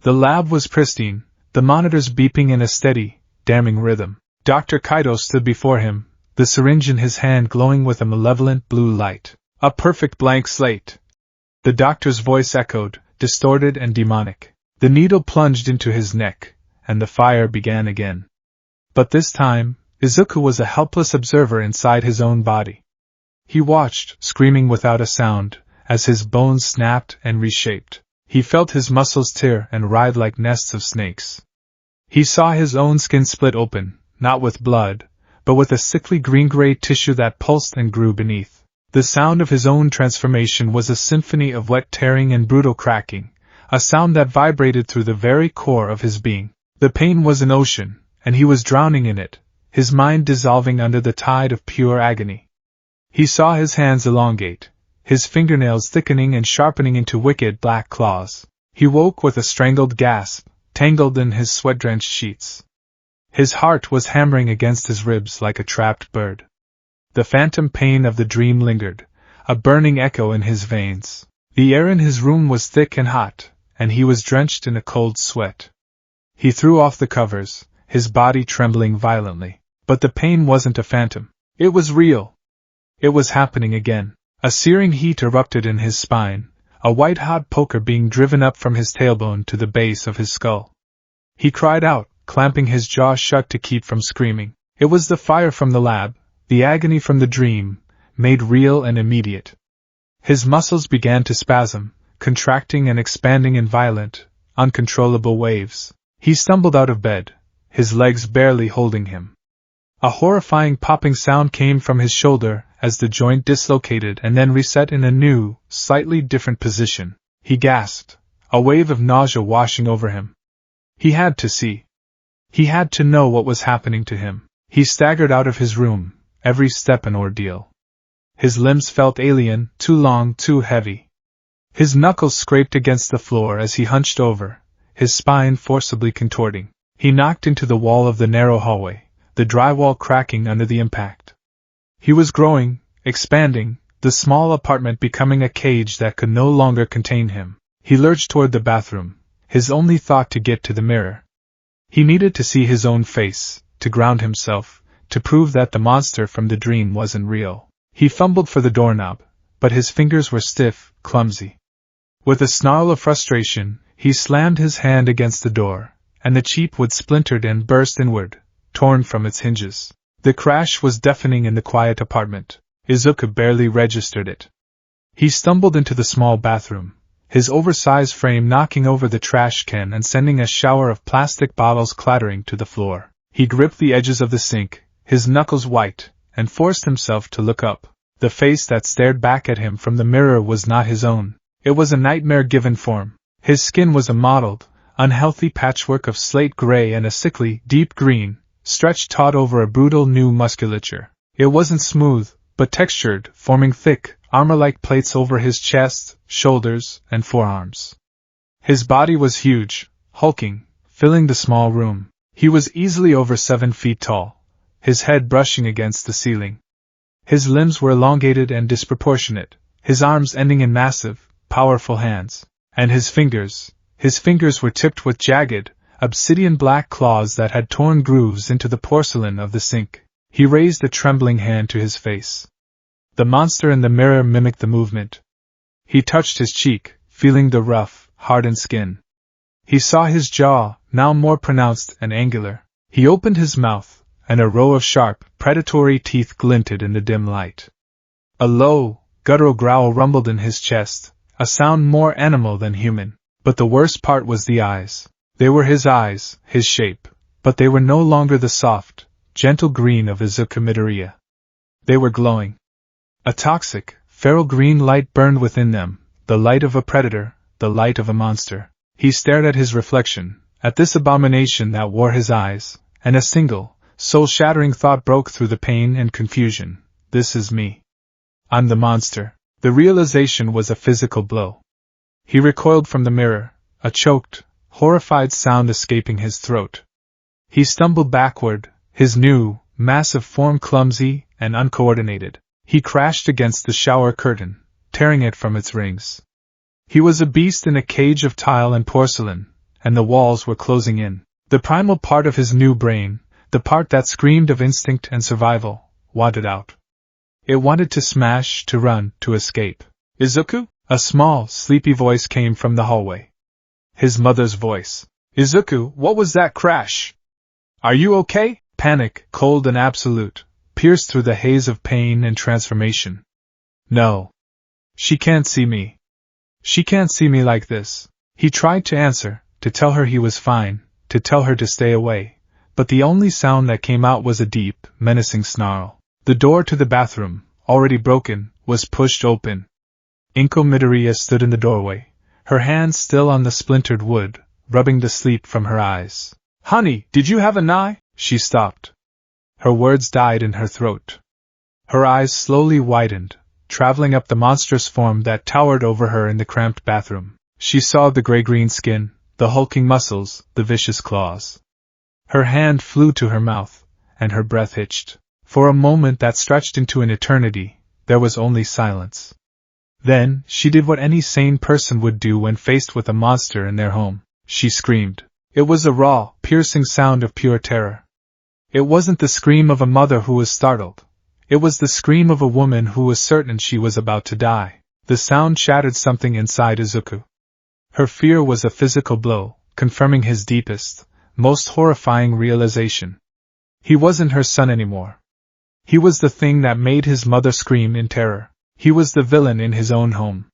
The lab was pristine, the monitors beeping in a steady, damning rhythm. Dr. Kaito stood before him, the syringe in his hand glowing with a malevolent blue light. "A perfect blank slate." The doctor's voice echoed, distorted and demonic. The needle plunged into his neck, and the fire began again. But this time, Izuku was a helpless observer inside his own body. He watched, screaming without a sound, as his bones snapped and reshaped. He felt his muscles tear and writhe like nests of snakes. He saw his own skin split open, not with blood, but with a sickly green-gray tissue that pulsed and grew beneath. The sound of his own transformation was a symphony of wet tearing and brutal cracking, a sound that vibrated through the very core of his being. The pain was an ocean, and he was drowning in it, his mind dissolving under the tide of pure agony. He saw his hands elongate, his fingernails thickening and sharpening into wicked black claws. He woke with a strangled gasp, tangled in his sweat-drenched sheets. His heart was hammering against his ribs like a trapped bird. The phantom pain of the dream lingered, a burning echo in his veins. The air in his room was thick and hot, and he was drenched in a cold sweat. He threw off the covers, his body trembling violently. But the pain wasn't a phantom. It was real. It was happening again. A searing heat erupted in his spine, a white-hot poker being driven up from his tailbone to the base of his skull. He cried out, clamping his jaw shut to keep from screaming. It was the fire from the lab, the agony from the dream, made real and immediate. His muscles began to spasm, contracting and expanding in violent, uncontrollable waves. He stumbled out of bed, his legs barely holding him. A horrifying popping sound came from his shoulder as the joint dislocated and then reset in a new, slightly different position. He gasped, a wave of nausea washing over him. He had to see. He had to know what was happening to him. He staggered out of his room, every step an ordeal. His limbs felt alien, too long, too heavy. His knuckles scraped against the floor as he hunched over, his spine forcibly contorting. He knocked into the wall of the narrow hallway, the drywall cracking under the impact. He was growing, expanding, the small apartment becoming a cage that could no longer contain him. He lurched toward the bathroom, his only thought to get to the mirror. He needed to see his own face, to ground himself, to prove that the monster from the dream wasn't real. He fumbled for the doorknob, but his fingers were stiff, clumsy. With a snarl of frustration, he slammed his hand against the door, and the cheap wood splintered and burst inward, torn from its hinges. The crash was deafening in the quiet apartment. Izuku barely registered it. He stumbled into the small bathroom, his oversized frame knocking over the trash can and sending a shower of plastic bottles clattering to the floor. He gripped the edges of the sink, his knuckles white, and forced himself to look up. The face that stared back at him from the mirror was not his own. It was a nightmare given form. His skin was a mottled, unhealthy patchwork of slate gray and a sickly, deep green, stretched taut over a brutal new musculature. It wasn't smooth, but textured, forming thick, armor-like plates over his chest, shoulders, and forearms. His body was huge, hulking, filling the small room. He was easily over 7 feet tall, his head brushing against the ceiling. His limbs were elongated and disproportionate, his arms ending in massive, powerful hands, and his fingers were tipped with jagged, obsidian black claws that had torn grooves into the porcelain of the sink. He raised a trembling hand to his face. The monster in the mirror mimicked the movement. He touched his cheek, feeling the rough, hardened skin. He saw his jaw, now more pronounced and angular. He opened his mouth, and a row of sharp, predatory teeth glinted in the dim light. A low, guttural growl rumbled in his chest, a sound more animal than human. But the worst part was the eyes. They were his eyes, his shape, but they were no longer the soft, gentle green of Izuku Midoriya. They were glowing. A toxic, feral green light burned within them, the light of a predator, the light of a monster. He stared at his reflection, at this abomination that wore his eyes, and a single, soul-shattering thought broke through the pain and confusion. This is me. I'm the monster. The realization was a physical blow. He recoiled from the mirror, a choked, horrified sound escaping his throat. He stumbled backward, his new, massive form clumsy and uncoordinated. He crashed against the shower curtain, tearing it from its rings. He was a beast in a cage of tile and porcelain, and the walls were closing in. The primal part of his new brain, the part that screamed of instinct and survival, wanted out. It wanted to smash, to run, to escape. Izuku? A small, sleepy voice came from the hallway. His mother's voice. Izuku, what was that crash? Are you okay? Panic, cold and absolute, pierced through the haze of pain and transformation. No. She can't see me. She can't see me like this. He tried to answer, to tell her he was fine, to tell her to stay away, but the only sound that came out was a deep, menacing snarl. The door to the bathroom, already broken, was pushed open. Inko Midoriya stood in the doorway, her hands still on the splintered wood, rubbing the sleep from her eyes. Honey, did you have a knife? She stopped. Her words died in her throat. Her eyes slowly widened, traveling up the monstrous form that towered over her in the cramped bathroom. She saw the gray-green skin, the hulking muscles, the vicious claws. Her hand flew to her mouth, and her breath hitched. For a moment that stretched into an eternity, there was only silence. Then, she did what any sane person would do when faced with a monster in their home. She screamed. It was a raw, piercing sound of pure terror. It wasn't the scream of a mother who was startled. It was the scream of a woman who was certain she was about to die. The sound shattered something inside Izuku. Her fear was a physical blow, confirming his deepest, most horrifying realization. He wasn't her son anymore. He was the thing that made his mother scream in terror. He was the villain in his own home.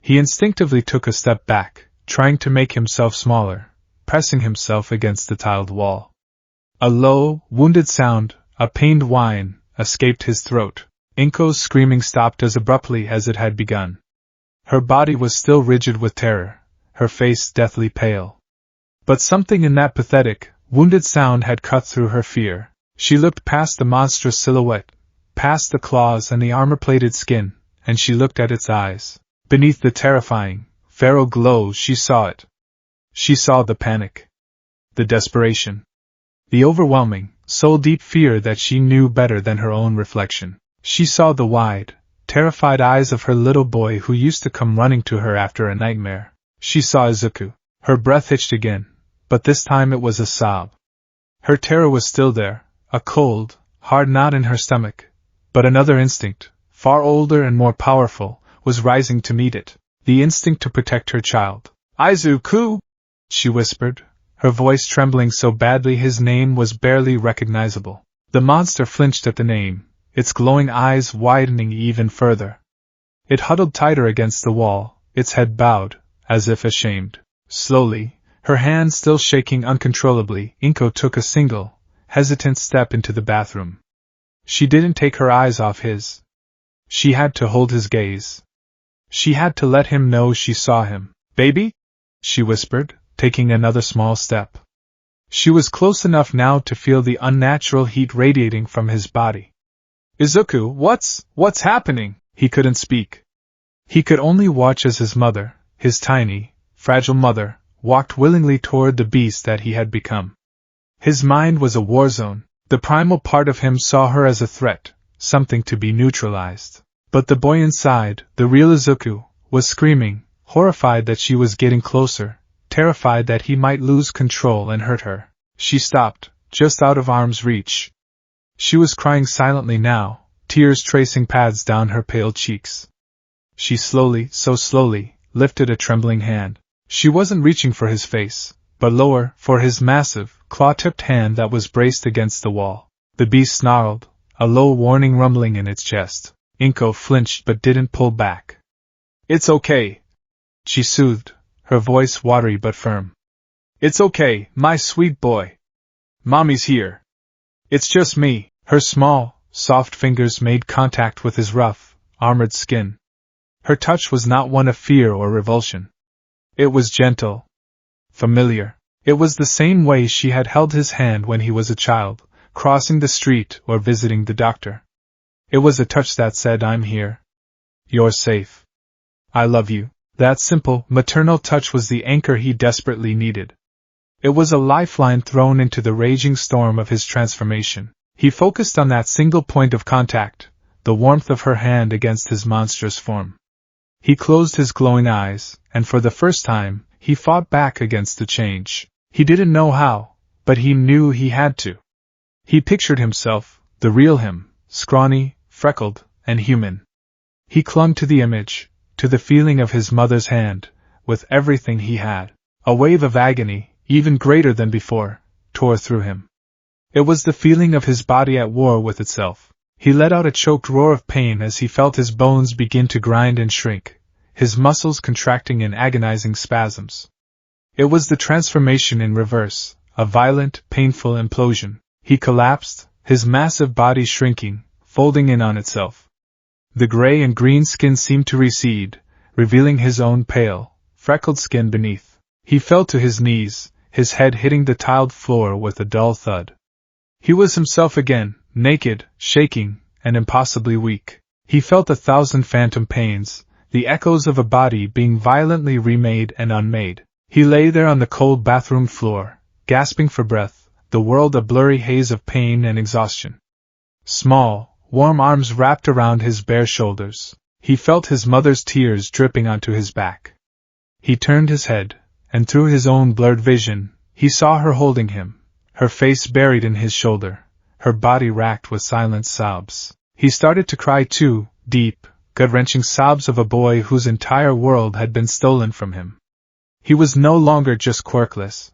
He instinctively took a step back, trying to make himself smaller, pressing himself against the tiled wall. A low, wounded sound, a pained whine, escaped his throat. Inko's screaming stopped as abruptly as it had begun. Her body was still rigid with terror, her face deathly pale. But something in that pathetic, wounded sound had cut through her fear. She looked past the monstrous silhouette, past the claws and the armor-plated skin, and she looked at its eyes. Beneath the terrifying, feral glow she saw it. She saw the panic, the desperation, the overwhelming, soul-deep fear that she knew better than her own reflection. She saw the wide, terrified eyes of her little boy who used to come running to her after a nightmare. She saw Izuku. Her breath hitched again, but this time it was a sob. Her terror was still there, a cold, hard knot in her stomach, but another instinct, far older and more powerful, was rising to meet it, the instinct to protect her child. Izuku! She whispered, her voice trembling so badly his name was barely recognizable. The monster flinched at the name, its glowing eyes widening even further. It huddled tighter against the wall, its head bowed, as if ashamed. Slowly, her hands still shaking uncontrollably, Inko took a single, hesitant step into the bathroom. She didn't take her eyes off his. She had to hold his gaze. She had to let him know she saw him. Baby? She whispered, taking another small step. She was close enough now to feel the unnatural heat radiating from his body. Izuku, what's happening? He couldn't speak. He could only watch as his mother, his tiny, fragile mother, walked willingly toward the beast that he had become. His mind was a war zone. The primal part of him saw her as a threat, something to be neutralized. But the boy inside, the real Izuku, was screaming, horrified that she was getting closer, terrified that he might lose control and hurt her. She stopped, just out of arm's reach. She was crying silently now, tears tracing paths down her pale cheeks. She slowly, so slowly, lifted a trembling hand. She wasn't reaching for his face, but lower, for his massive, claw-tipped hand that was braced against the wall. The beast snarled, a low warning rumbling in its chest. Inko flinched but didn't pull back. It's okay, she soothed, her voice watery but firm. It's okay, my sweet boy. Mommy's here. It's just me. Her small, soft fingers made contact with his rough, armored skin. Her touch was not one of fear or revulsion. It was gentle, familiar. It was the same way she had held his hand when he was a child, crossing the street or visiting the doctor. It was a touch that said, I'm here. You're safe. I love you. That simple, maternal touch was the anchor he desperately needed. It was a lifeline thrown into the raging storm of his transformation. He focused on that single point of contact, the warmth of her hand against his monstrous form. He closed his glowing eyes, and for the first time, he fought back against the change. He didn't know how, but he knew he had to. He pictured himself, the real him, scrawny, freckled, and human. He clung to the image, to the feeling of his mother's hand, with everything he had. A wave of agony, even greater than before, tore through him. It was the feeling of his body at war with itself. He let out a choked roar of pain as he felt his bones begin to grind and shrink, his muscles contracting in agonizing spasms. It was the transformation in reverse, a violent, painful implosion. He collapsed, his massive body shrinking, folding in on itself. The gray and green skin seemed to recede, revealing his own pale, freckled skin beneath. He fell to his knees, his head hitting the tiled floor with a dull thud. He was himself again, naked, shaking, and impossibly weak. He felt 1,000 phantom pains, the echoes of a body being violently remade and unmade. He lay there on the cold bathroom floor, gasping for breath, the world a blurry haze of pain and exhaustion. Small, warm arms wrapped around his bare shoulders. He felt his mother's tears dripping onto his back. He turned his head, and through his own blurred vision, he saw her holding him, her face buried in his shoulder, her body racked with silent sobs. He started to cry too, deep, gut-wrenching sobs of a boy whose entire world had been stolen from him. He was no longer just quirkless.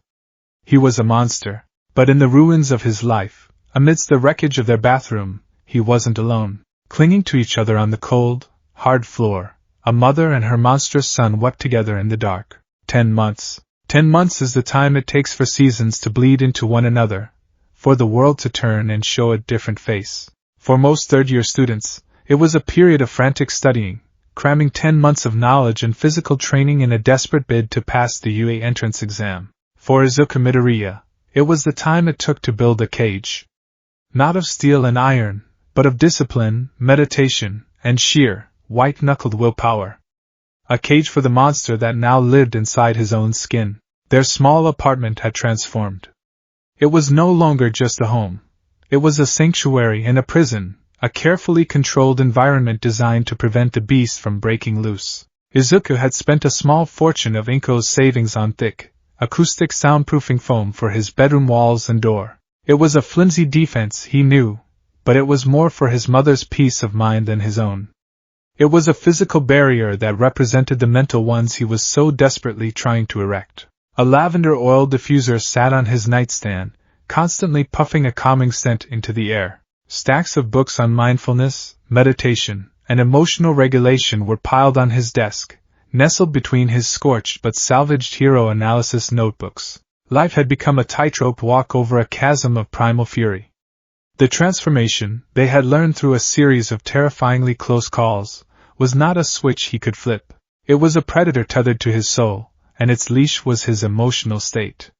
He was a monster, but in the ruins of his life, amidst the wreckage of their bathroom, he wasn't alone. Clinging to each other on the cold, hard floor, a mother and her monstrous son wept together in the dark. 10 months. 10 months is the time it takes for seasons to bleed into one another, for the world to turn and show a different face. For most third-year students, it was a period of frantic studying, cramming 10 months of knowledge and physical training in a desperate bid to pass the UA entrance exam. For Izuku Midoriya, it was the time it took to build a cage. Not of steel and iron, but of discipline, meditation, and sheer, white-knuckled willpower. A cage for the monster that now lived inside his own skin. Their small apartment had transformed. It was no longer just a home. It was a sanctuary and a prison, a carefully controlled environment designed to prevent the beast from breaking loose. Izuku had spent a small fortune of Inko's savings on thick, acoustic soundproofing foam for his bedroom walls and door. It was a flimsy defense, he knew, but it was more for his mother's peace of mind than his own. It was a physical barrier that represented the mental ones he was so desperately trying to erect. A lavender oil diffuser sat on his nightstand, constantly puffing a calming scent into the air. Stacks of books on mindfulness, meditation, and emotional regulation were piled on his desk, nestled between his scorched but salvaged hero analysis notebooks. Life had become a tightrope walk over a chasm of primal fury. The transformation, they had learned through a series of terrifyingly close calls, was not a switch he could flip. It was a predator tethered to his soul, and its leash was his emotional state.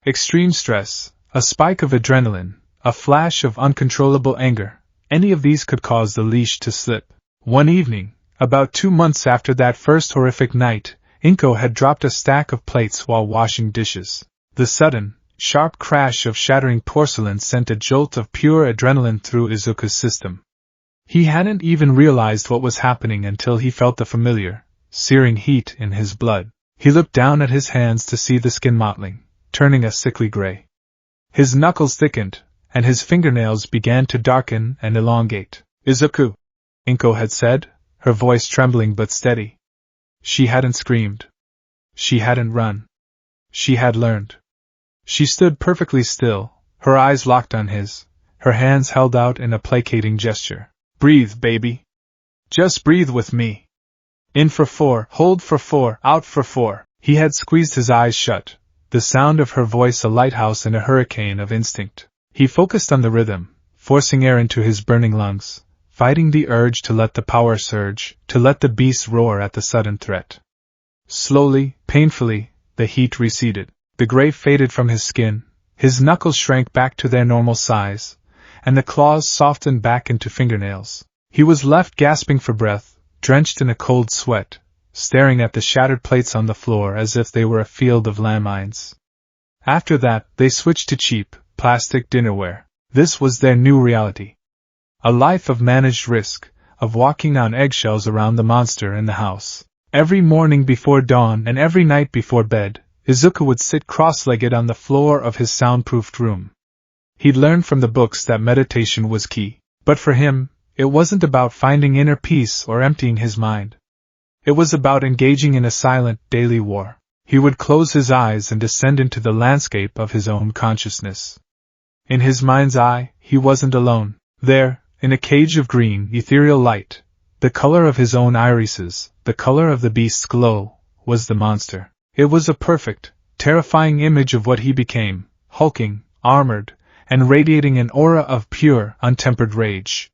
Extreme stress, a spike of adrenaline, a flash of uncontrollable anger, any of these could cause the leash to slip. One evening, about 2 months after that first horrific night, Inko had dropped a stack of plates while washing dishes. The sudden, sharp crash of shattering porcelain sent a jolt of pure adrenaline through Izuku's system. He hadn't even realized what was happening until he felt the familiar, searing heat in his blood. He looked down at his hands to see the skin mottling, turning a sickly gray. His knuckles thickened, and his fingernails began to darken and elongate. "Izuku," Inko had said, her voice trembling but steady. She hadn't screamed. She hadn't run. She had learned. She stood perfectly still, her eyes locked on his, her hands held out in a placating gesture. "Breathe, baby. Just breathe with me. In for 4, hold for 4, out for 4. He had squeezed his eyes shut, the sound of her voice a lighthouse in a hurricane of instinct. He focused on the rhythm, forcing air into his burning lungs, fighting the urge to let the power surge, to let the beast roar at the sudden threat. Slowly, painfully, the heat receded. The gray faded from his skin, his knuckles shrank back to their normal size, and the claws softened back into fingernails. He was left gasping for breath, drenched in a cold sweat, staring at the shattered plates on the floor as if they were a field of landmines. After that, they switched to cheap, plastic dinnerware. This was their new reality. A life of managed risk, of walking on eggshells around the monster in the house. Every morning before dawn and every night before bed, Izuku would sit cross-legged on the floor of his soundproofed room. He'd learned from the books that meditation was key, but for him, it wasn't about finding inner peace or emptying his mind. It was about engaging in a silent, daily war. He would close his eyes and descend into the landscape of his own consciousness. In his mind's eye, he wasn't alone. There, in a cage of green, ethereal light, the color of his own irises, the color of the beast's glow, was the monster. It was a perfect, terrifying image of what he became, hulking, armored, and radiating an aura of pure, untempered rage.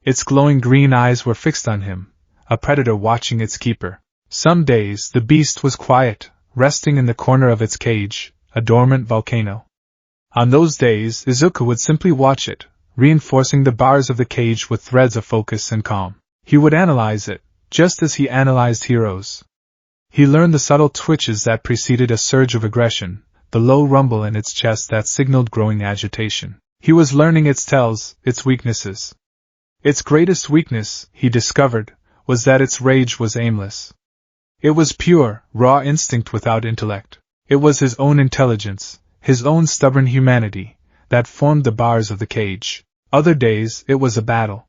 Its glowing green eyes were fixed on him, a predator watching its keeper. Some days the beast was quiet, resting in the corner of its cage, a dormant volcano. On those days, Izuku would simply watch it, reinforcing the bars of the cage with threads of focus and calm. He would analyze it, just as he analyzed heroes. He learned the subtle twitches that preceded a surge of aggression, the low rumble in its chest that signaled growing agitation. He was learning its tells, its weaknesses. Its greatest weakness, he discovered, was that its rage was aimless. It was pure, raw instinct without intellect. It was his own intelligence, his own stubborn humanity, that formed the bars of the cage. Other days, it was a battle.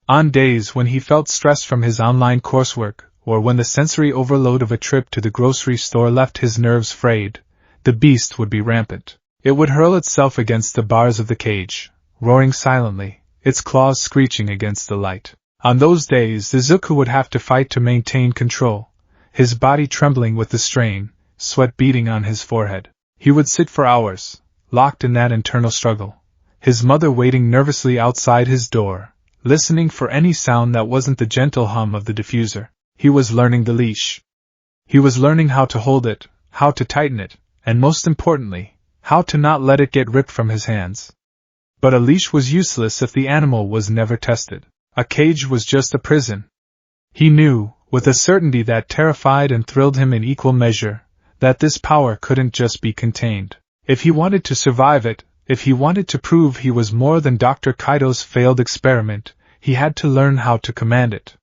On days when he felt stressed from his online coursework, or when the sensory overload of a trip to the grocery store left his nerves frayed, the beast would be rampant. It would hurl itself against the bars of the cage, roaring silently, its claws screeching against the light. On those days, Izuku would have to fight to maintain control, his body trembling with the strain, sweat beading on his forehead. He would sit for hours, locked in that internal struggle, his mother waiting nervously outside his door, listening for any sound that wasn't the gentle hum of the diffuser. He was learning the leash. He was learning how to hold it, how to tighten it, and most importantly, how to not let it get ripped from his hands. But a leash was useless if the animal was never tested. A cage was just a prison. He knew, with a certainty that terrified and thrilled him in equal measure, that this power couldn't just be contained. If he wanted to survive it, if he wanted to prove he was more than Dr. Kaido's failed experiment, he had to learn how to command it.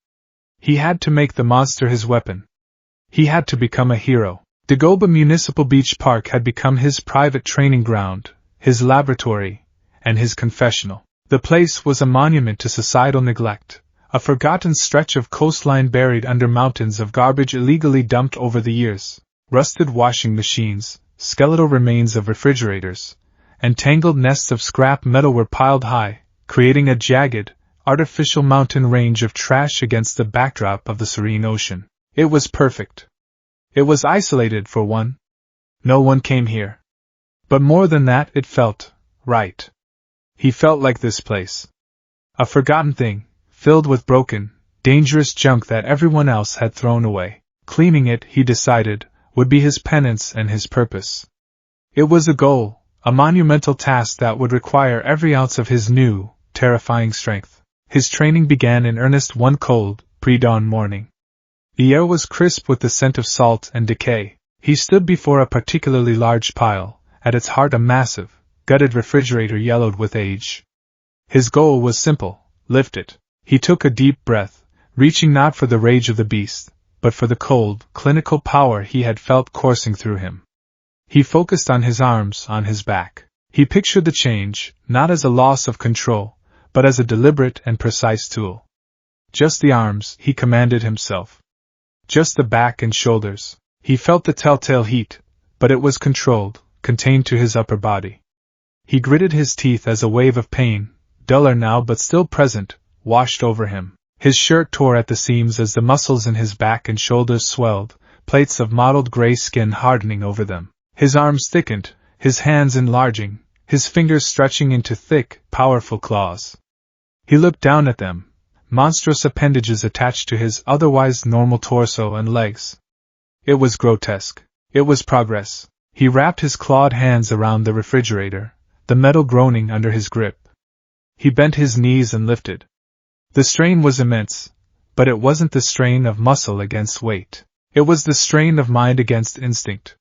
He had to make the monster his weapon. He had to become a hero. Dagoba Municipal Beach Park had become his private training ground, his laboratory, and his confessional. The place was a monument to societal neglect, a forgotten stretch of coastline buried under mountains of garbage illegally dumped over the years. Rusted washing machines, skeletal remains of refrigerators, and tangled nests of scrap metal were piled high, creating a jagged, artificial mountain range of trash against the backdrop of the serene ocean. It was perfect. It was isolated for one. No one came here. But more than that, it felt right. He felt like this place. A forgotten thing, filled with broken, dangerous junk that everyone else had thrown away. Cleaning it, he decided, would be his penance and his purpose. It was a goal, a monumental task that would require every ounce of his new, terrifying strength. His training began in earnest one cold, pre-dawn morning. The air was crisp with the scent of salt and decay. He stood before a particularly large pile, at its heart a massive, gutted refrigerator yellowed with age. His goal was simple: lift it. He took a deep breath, reaching not for the rage of the beast, but for the cold, clinical power he had felt coursing through him. He focused on his arms, on his back. He pictured the change, not as a loss of control, but as a deliberate and precise tool. Just the arms, he commanded himself. Just the back and shoulders. He felt the telltale heat, but it was controlled, contained to his upper body. He gritted his teeth as a wave of pain, duller now but still present, washed over him. His shirt tore at the seams as the muscles in his back and shoulders swelled, plates of mottled gray skin hardening over them. His arms thickened, his hands enlarging, his fingers stretching into thick, powerful claws. He looked down at them, monstrous appendages attached to his otherwise normal torso and legs. It was grotesque. It was progress. He wrapped his clawed hands around the refrigerator, the metal groaning under his grip. He bent his knees and lifted. The strain was immense, but it wasn't the strain of muscle against weight. It was the strain of mind against instinct.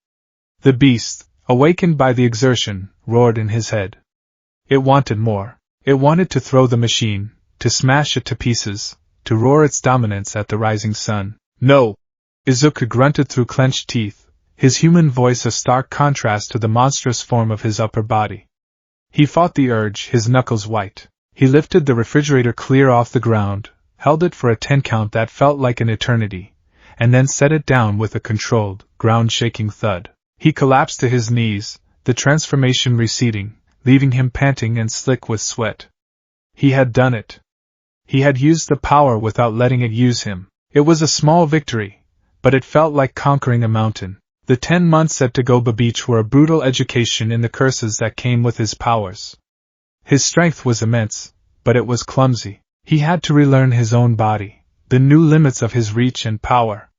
The beast, awakened by the exertion, roared in his head. It wanted more. It wanted to throw the machine, to smash it to pieces, to roar its dominance at the rising sun. No! Izuku grunted through clenched teeth, his human voice a stark contrast to the monstrous form of his upper body. He fought the urge, his knuckles white. He lifted the refrigerator clear off the ground, held it for a 10 count that felt like an eternity, and then set it down with a controlled, ground-shaking thud. He collapsed to his knees, the transformation receding, leaving him panting and slick with sweat. He had done it. He had used the power without letting it use him. It was a small victory, but it felt like conquering a mountain. The 10 months at Dagoba Beach were a brutal education in the curses that came with his powers. His strength was immense, but it was clumsy. He had to relearn his own body, the new limits of his reach and power.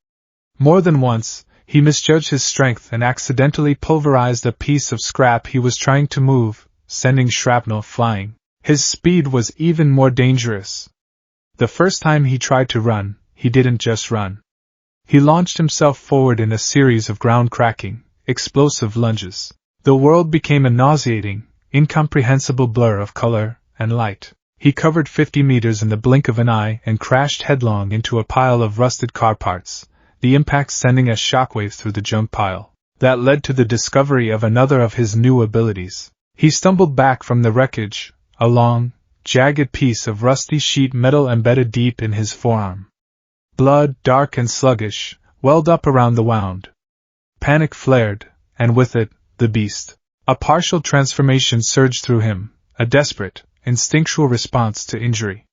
More than once, he misjudged his strength and accidentally pulverized a piece of scrap he was trying to move, sending shrapnel flying. His speed was even more dangerous. The first time he tried to run, he didn't just run. He launched himself forward in a series of ground-cracking, explosive lunges. The world became a nauseating, incomprehensible blur of color and light. He covered 50 meters in the blink of an eye and crashed headlong into a pile of rusted car parts, the impact sending a shockwave through the junk pile. That led to the discovery of another of his new abilities. He stumbled back from the wreckage, a long, jagged piece of rusty sheet metal embedded deep in his forearm. Blood, dark and sluggish, welled up around the wound. Panic flared, and with it, the beast. A partial transformation surged through him, a desperate, instinctual response to injury.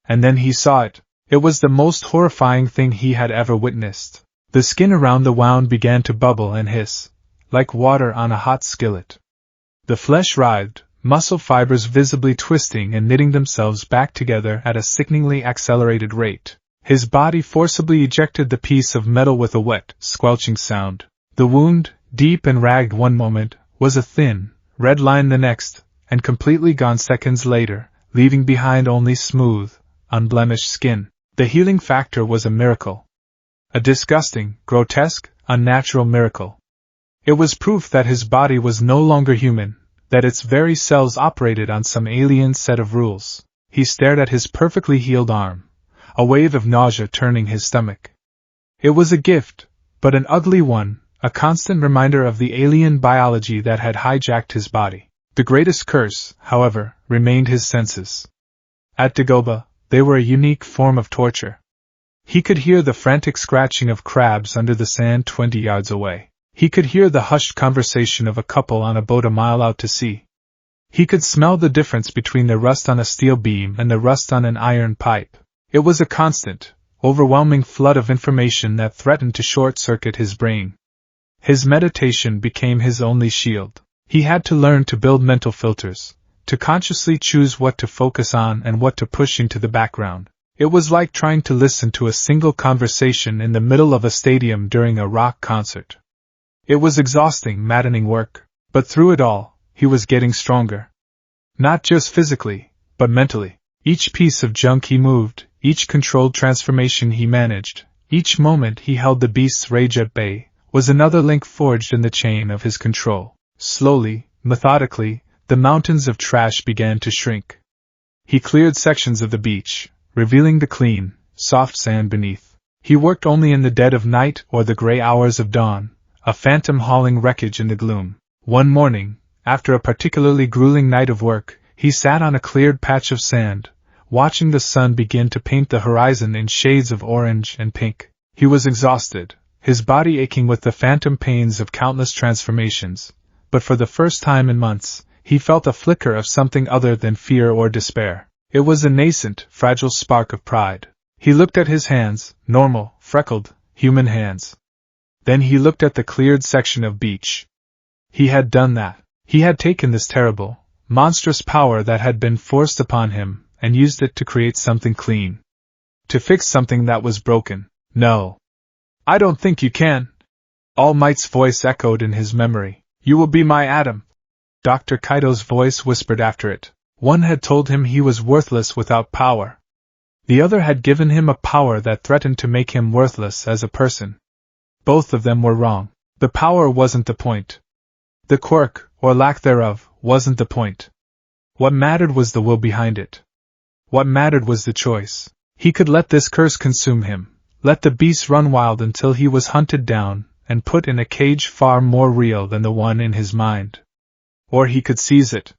And then he saw it. It was the most horrifying thing he had ever witnessed. The skin around the wound began to bubble and hiss, like water on a hot skillet. The flesh writhed, muscle fibers visibly twisting and knitting themselves back together at a sickeningly accelerated rate. His body forcibly ejected the piece of metal with a wet, squelching sound. The wound, deep and ragged one moment, was a thin, red line the next, and completely gone seconds later, leaving behind only smooth, unblemished skin. The healing factor was a miracle. A disgusting, grotesque, unnatural miracle. It was proof that his body was no longer human, that its very cells operated on some alien set of rules. He stared at his perfectly healed arm, a wave of nausea turning his stomach. It was a gift, but an ugly one, a constant reminder of the alien biology that had hijacked his body. The greatest curse, however, remained his senses. At Dagobah, they were a unique form of torture. He could hear the frantic scratching of crabs under the sand 20 yards away. He could hear the hushed conversation of a couple on a boat a mile out to sea. He could smell the difference between the rust on a steel beam and the rust on an iron pipe. It was a constant, overwhelming flood of information that threatened to short-circuit his brain. His meditation became his only shield. He had to learn to build mental filters, to consciously choose what to focus on and what to push into the background. It was like trying to listen to a single conversation in the middle of a stadium during a rock concert. It was exhausting, maddening work, but through it all, he was getting stronger. Not just physically, but mentally. Each piece of junk he moved, each controlled transformation he managed, each moment he held the beast's rage at bay, was another link forged in the chain of his control. Slowly, methodically, the mountains of trash began to shrink. He cleared sections of the beach, revealing the clean, soft sand beneath. He worked only in the dead of night or the gray hours of dawn, a phantom hauling wreckage in the gloom. One morning, after a particularly grueling night of work, he sat on a cleared patch of sand, watching the sun begin to paint the horizon in shades of orange and pink. He was exhausted, his body aching with the phantom pains of countless transformations, but for the first time in months, he felt a flicker of something other than fear or despair. It was a nascent, fragile spark of pride. He looked at his hands, normal, freckled, human hands. Then he looked at the cleared section of beach. He had done that. He had taken this terrible, monstrous power that had been forced upon him, and used it to create something clean. To fix something that was broken. No. I don't think you can. All Might's voice echoed in his memory. You will be my atom. Dr. Kaido's voice whispered after it. One had told him he was worthless without power. The other had given him a power that threatened to make him worthless as a person. Both of them were wrong. The power wasn't the point. The quirk, or lack thereof, wasn't the point. What mattered was the will behind it. What mattered was the choice. He could let this curse consume him, let the beast run wild until he was hunted down and put in a cage far more real than the one in his mind. Or he could seize it.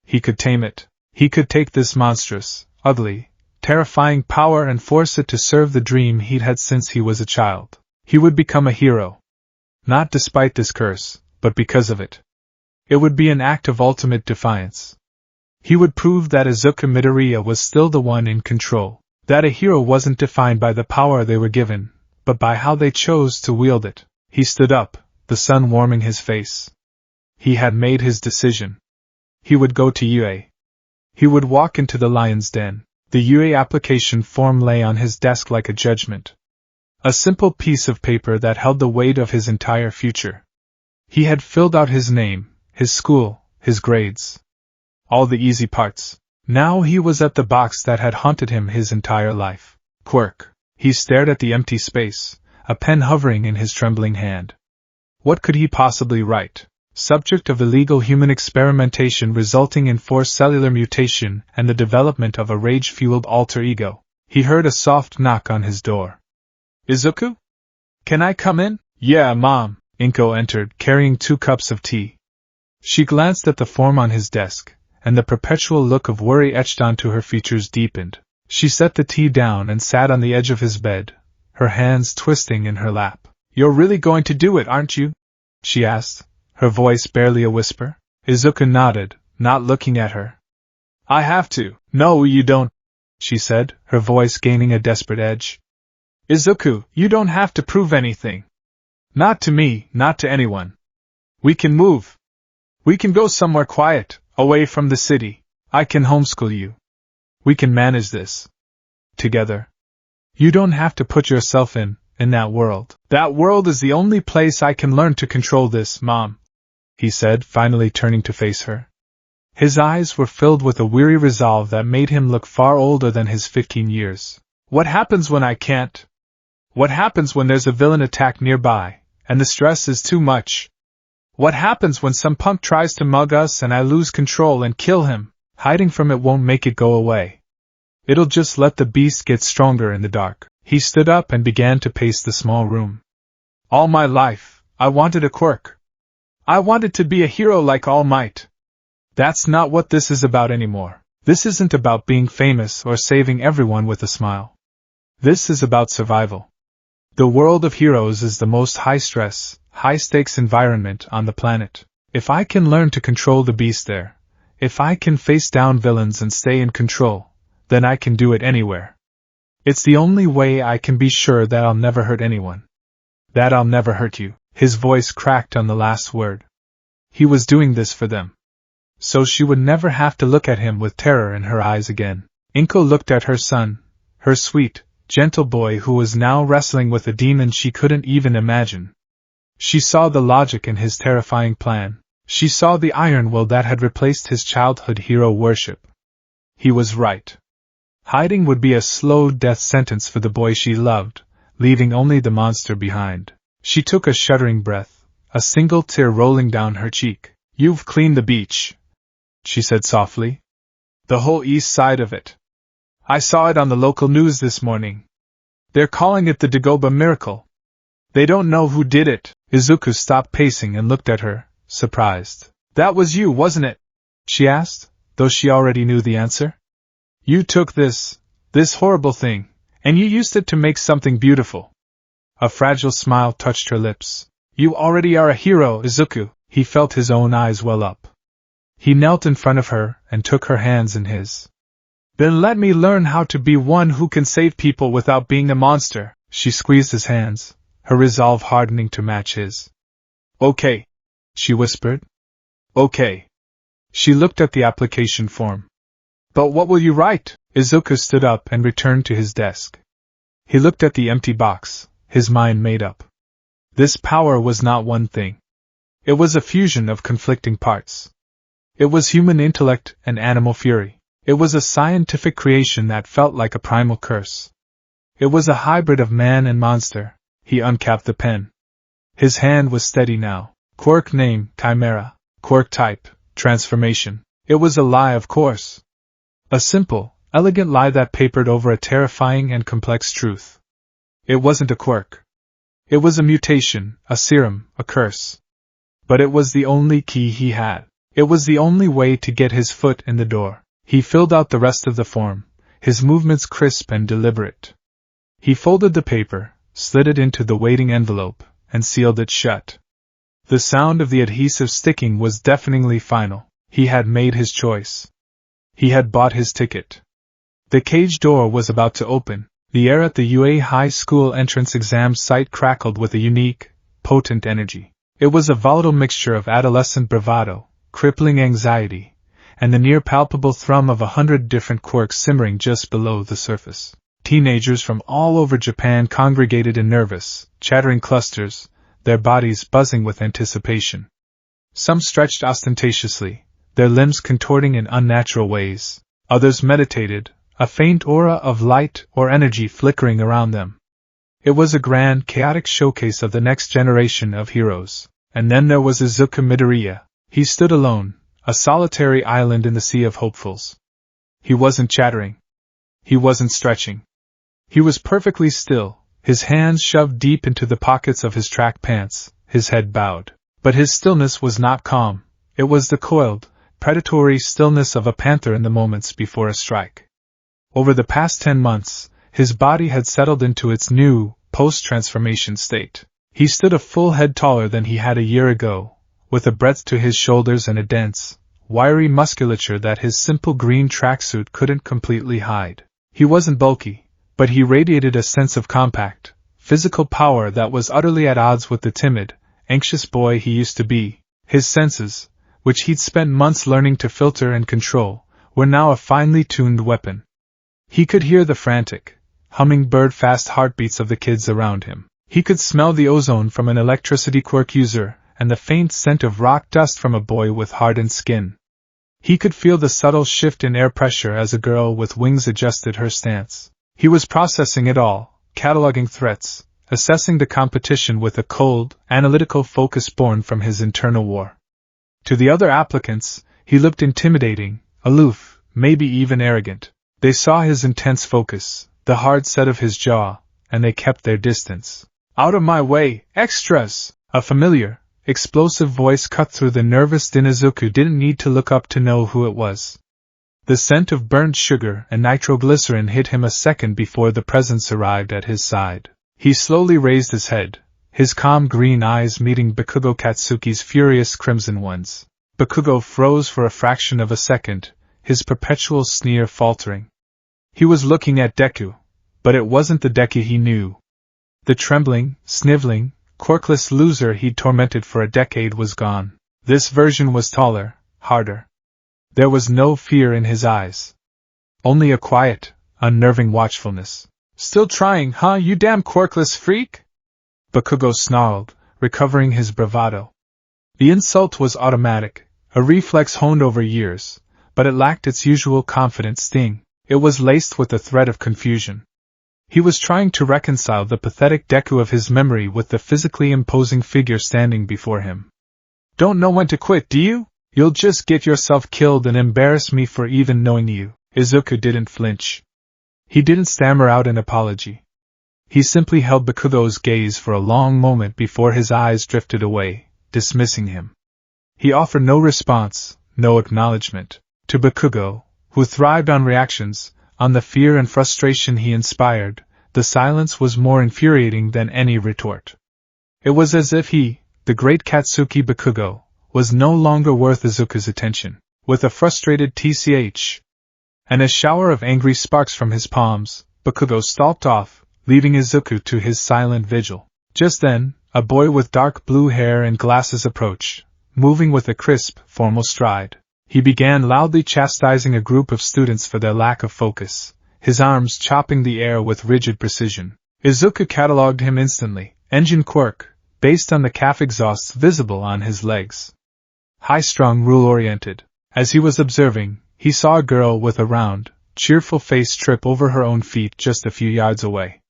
He could tame it. He could take this monstrous, ugly, terrifying power and force it to serve the dream he'd had since he was a child. He would become a hero. Not despite this curse, but because of it. It would be an act of ultimate defiance. He would prove that Izuku Midoriya was still the one in control, that a hero wasn't defined by the power they were given, but by how they chose to wield it. He stood up, the sun warming his face. He had made his decision. He would go to UA. He would walk into the lion's den. The UA application form lay on his desk like a judgment. A simple piece of paper that held the weight of his entire future. He had filled out his name, his school, his grades. All the easy parts. Now he was at the box that had haunted him his entire life. Quirk. He stared at the empty space, a pen hovering in his trembling hand. What could he possibly write? Subject of illegal human experimentation resulting in forced cellular mutation and the development of a rage-fueled alter ego. He heard a soft knock on his door. Izuku? Can I come in? Yeah, Mom. Inko entered, carrying 2 cups of tea. She glanced at the form on his desk, and the perpetual look of worry etched onto her features deepened. She set the tea down and sat on the edge of his bed, her hands twisting in her lap. You're really going to do it, aren't you? She asked, her voice barely a whisper. Izuku nodded, not looking at her. I have to. No, you don't, she said, her voice gaining a desperate edge. Izuku, you don't have to prove anything. Not to me, not to anyone. We can move. We can go somewhere quiet, away from the city. I can homeschool you. We can manage this. Together. You don't have to put yourself in that world. That world is the only place I can learn to control this, Mom, he said, finally turning to face her. His eyes were filled with a weary resolve that made him look far older than his 15 years. What happens when I can't? What happens when there's a villain attack nearby, and the stress is too much? What happens when some punk tries to mug us and I lose control and kill him? Hiding from it won't make it go away. It'll just let the beast get stronger in the dark. He stood up and began to pace the small room. All my life, I wanted a quirk. I wanted to be a hero like All Might. That's not what this is about anymore. This isn't about being famous or saving everyone with a smile. This is about survival. The world of heroes is the most high-stress, high-stakes environment on the planet. If I can learn to control the beast there, if I can face down villains and stay in control, then I can do it anywhere. It's the only way I can be sure that I'll never hurt anyone. That I'll never hurt you. His voice cracked on the last word. He was doing this for them. So she would never have to look at him with terror in her eyes again. Inko looked at her son, her sweet, gentle boy who was now wrestling with a demon she couldn't even imagine. She saw the logic in his terrifying plan. She saw the iron will that had replaced his childhood hero worship. He was right. Hiding would be a slow death sentence for the boy she loved, leaving only the monster behind. She took a shuddering breath, a single tear rolling down her cheek. You've cleaned the beach, she said softly. The whole east side of it. I saw it on the local news this morning. They're calling it the Dagoba miracle. They don't know who did it. Izuku stopped pacing and looked at her, surprised. That was you, wasn't it? She asked, though she already knew the answer. You took this horrible thing, and you used it to make something beautiful. A fragile smile touched her lips. You already are a hero, Izuku. He felt his own eyes well up. He knelt in front of her and took her hands in his. Then let me learn how to be one who can save people without being a monster. She squeezed his hands, her resolve hardening to match his. Okay, she whispered. Okay. She looked at the application form. But what will you write? Izuku stood up and returned to his desk. He looked at the empty box, his mind made up. This power was not one thing. It was a fusion of conflicting parts. It was human intellect and animal fury. It was a scientific creation that felt like a primal curse. It was a hybrid of man and monster. He uncapped the pen. His hand was steady now. Quirk name, Chimera. Quirk type, transformation. It was a lie, of course. A simple, elegant lie that papered over a terrifying and complex truth. It wasn't a quirk. It was a mutation, a serum, a curse. But it was the only key he had. It was the only way to get his foot in the door. He filled out the rest of the form, his movements crisp and deliberate. He folded the paper, slid it into the waiting envelope, and sealed it shut. The sound of the adhesive sticking was deafeningly final. He had made his choice. He had bought his ticket. The cage door was about to open. The air at the UA High School entrance exam site crackled with a unique, potent energy. It was a volatile mixture of adolescent bravado, crippling anxiety, and the near-palpable thrum of 100 different quirks simmering just below the surface. Teenagers from all over Japan congregated in nervous, chattering clusters, their bodies buzzing with anticipation. Some stretched ostentatiously, their limbs contorting in unnatural ways. Others meditated, a faint aura of light or energy flickering around them. It was a grand, chaotic showcase of the next generation of heroes. And then there was Izuku Midoriya. He stood alone, a solitary island in the sea of hopefuls. He wasn't chattering. He wasn't stretching. He was perfectly still, his hands shoved deep into the pockets of his track pants, his head bowed. But his stillness was not calm. It was the coiled, predatory stillness of a panther in the moments before a strike. Over the past 10 months, his body had settled into its new, post-transformation state. He stood a full head taller than he had a year ago, with a breadth to his shoulders and a dense, wiry musculature that his simple green tracksuit couldn't completely hide. He wasn't bulky, but he radiated a sense of compact, physical power that was utterly at odds with the timid, anxious boy he used to be. His senses, which he'd spent months learning to filter and control, were now a finely tuned weapon. He could hear the frantic, hummingbird-fast heartbeats of the kids around him. He could smell the ozone from an electricity quirk user, and the faint scent of rock dust from a boy with hardened skin. He could feel the subtle shift in air pressure as a girl with wings adjusted her stance. He was processing it all, cataloging threats, assessing the competition with a cold, analytical focus born from his internal war. To the other applicants, he looked intimidating, aloof, maybe even arrogant. They saw his intense focus, the hard set of his jaw, and they kept their distance. "Out of my way, extras!" A familiar, explosive voice cut through the nervous din. Izuku didn't need to look up to know who it was. The scent of burnt sugar and nitroglycerin hit him a second before the presence arrived at his side. He slowly raised his head, his calm green eyes meeting Bakugo Katsuki's furious crimson ones. Bakugo froze for a fraction of a second, his perpetual sneer faltering. He was looking at Deku, but it wasn't the Deku he knew. The trembling, sniveling, quirkless loser he'd tormented for a decade was gone. This version was taller, harder. There was no fear in his eyes. Only a quiet, unnerving watchfulness. "Still trying, huh, you damn quirkless freak?" Bakugo snarled, recovering his bravado. The insult was automatic, a reflex honed over years, but it lacked its usual confident sting. It was laced with the threat of confusion. He was trying to reconcile the pathetic Deku of his memory with the physically imposing figure standing before him. "Don't know when to quit, do you? You'll just get yourself killed and embarrass me for even knowing you." Izuku didn't flinch. He didn't stammer out an apology. He simply held Bakugo's gaze for a long moment before his eyes drifted away, dismissing him. He offered no response, no acknowledgement. To Bakugo, who thrived on reactions, on the fear and frustration he inspired, the silence was more infuriating than any retort. It was as if he, the great Katsuki Bakugo, was no longer worth Izuku's attention. With a frustrated tch, and a shower of angry sparks from his palms, Bakugo stalked off, leaving Izuku to his silent vigil. Just then, a boy with dark blue hair and glasses approached, moving with a crisp, formal stride. He began loudly chastising a group of students for their lack of focus, his arms chopping the air with rigid precision. Izuku catalogued him instantly. Engine quirk, based on the calf exhausts visible on his legs. High-strung, rule-oriented. As he was observing, he saw a girl with a round, cheerful face trip over her own feet just a few yards away.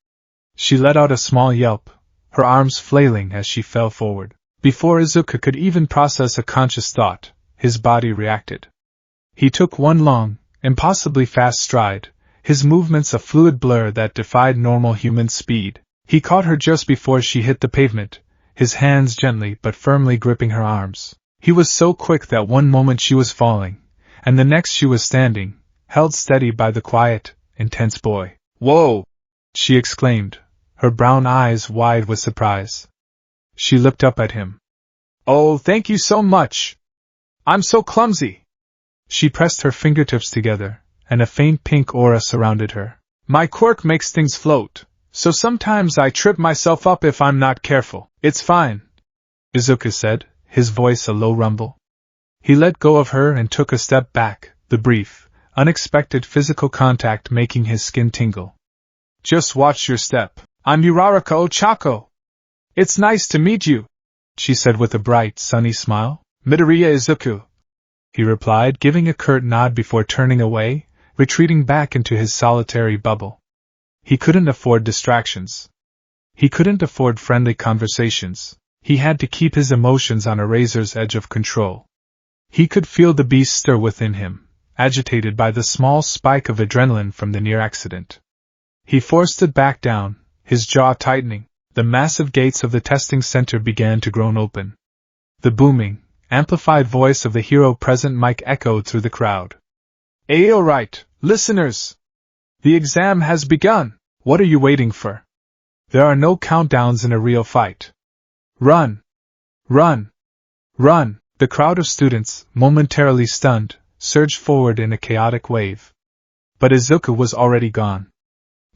She let out a small yelp, her arms flailing as she fell forward. Before Izuku could even process a conscious thought, his body reacted. He took one long, impossibly fast stride, his movements a fluid blur that defied normal human speed. He caught her just before she hit the pavement, his hands gently but firmly gripping her arms. He was so quick that one moment she was falling, and the next she was standing, held steady by the quiet, intense boy. "Whoa!" she exclaimed, her brown eyes wide with surprise. She looked up at him. "Oh, thank you so much! I'm so clumsy!" She pressed her fingertips together, and a faint pink aura surrounded her. "My quirk makes things float, so sometimes I trip myself up if I'm not careful." "It's fine," Izuku said, his voice a low rumble. He let go of her and took a step back, the brief, unexpected physical contact making his skin tingle. Just watch your step. I'm Uraraka Ochako. It's nice to meet you, she said with a bright, sunny smile. Midoriya Izuku, he replied, giving a curt nod before turning away, retreating back into his solitary bubble. He couldn't afford distractions. He couldn't afford friendly conversations. He had to keep his emotions on a razor's edge of control. He could feel the beast stir within him, agitated by the small spike of adrenaline from the near accident. He forced it back down, his jaw tightening. The massive gates of the testing center began to groan open. The booming, amplified voice of the hero-present mic echoed through the crowd. Alright, listeners! The exam has begun! What are you waiting for? There are no countdowns in a real fight. Run! Run! Run! The crowd of students, momentarily stunned, surged forward in a chaotic wave. But Izuku was already gone.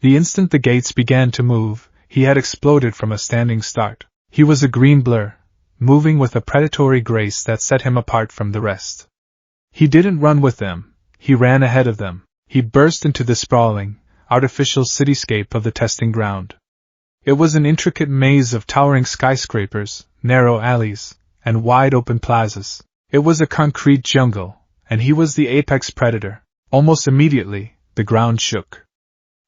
The instant the gates began to move, he had exploded from a standing start. He was a green blur, moving with a predatory grace that set him apart from the rest. He didn't run with them, he ran ahead of them. He burst into the sprawling, artificial cityscape of the testing ground. It was an intricate maze of towering skyscrapers, narrow alleys, and wide-open plazas. It was a concrete jungle, and he was the apex predator. Almost immediately, the ground shook.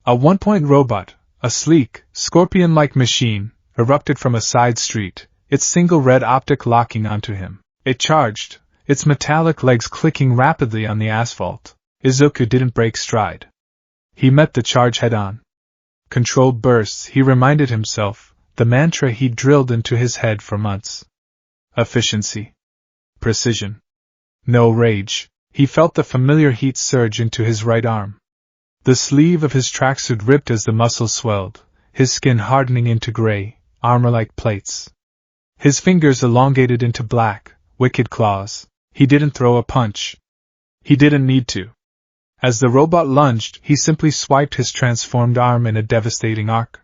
A one-point robot, a sleek, scorpion-like machine, erupted from a side street, its single red optic locking onto him. It charged, its metallic legs clicking rapidly on the asphalt. Izuku didn't break stride. He met the charge head-on. Controlled bursts, he reminded himself, the mantra he'd drilled into his head for months. Efficiency. Precision. No rage. He felt the familiar heat surge into his right arm. The sleeve of his tracksuit ripped as the muscles swelled, his skin hardening into gray, armor-like plates. His fingers elongated into black, wicked claws. He didn't throw a punch. He didn't need to. As the robot lunged, he simply swiped his transformed arm in a devastating arc.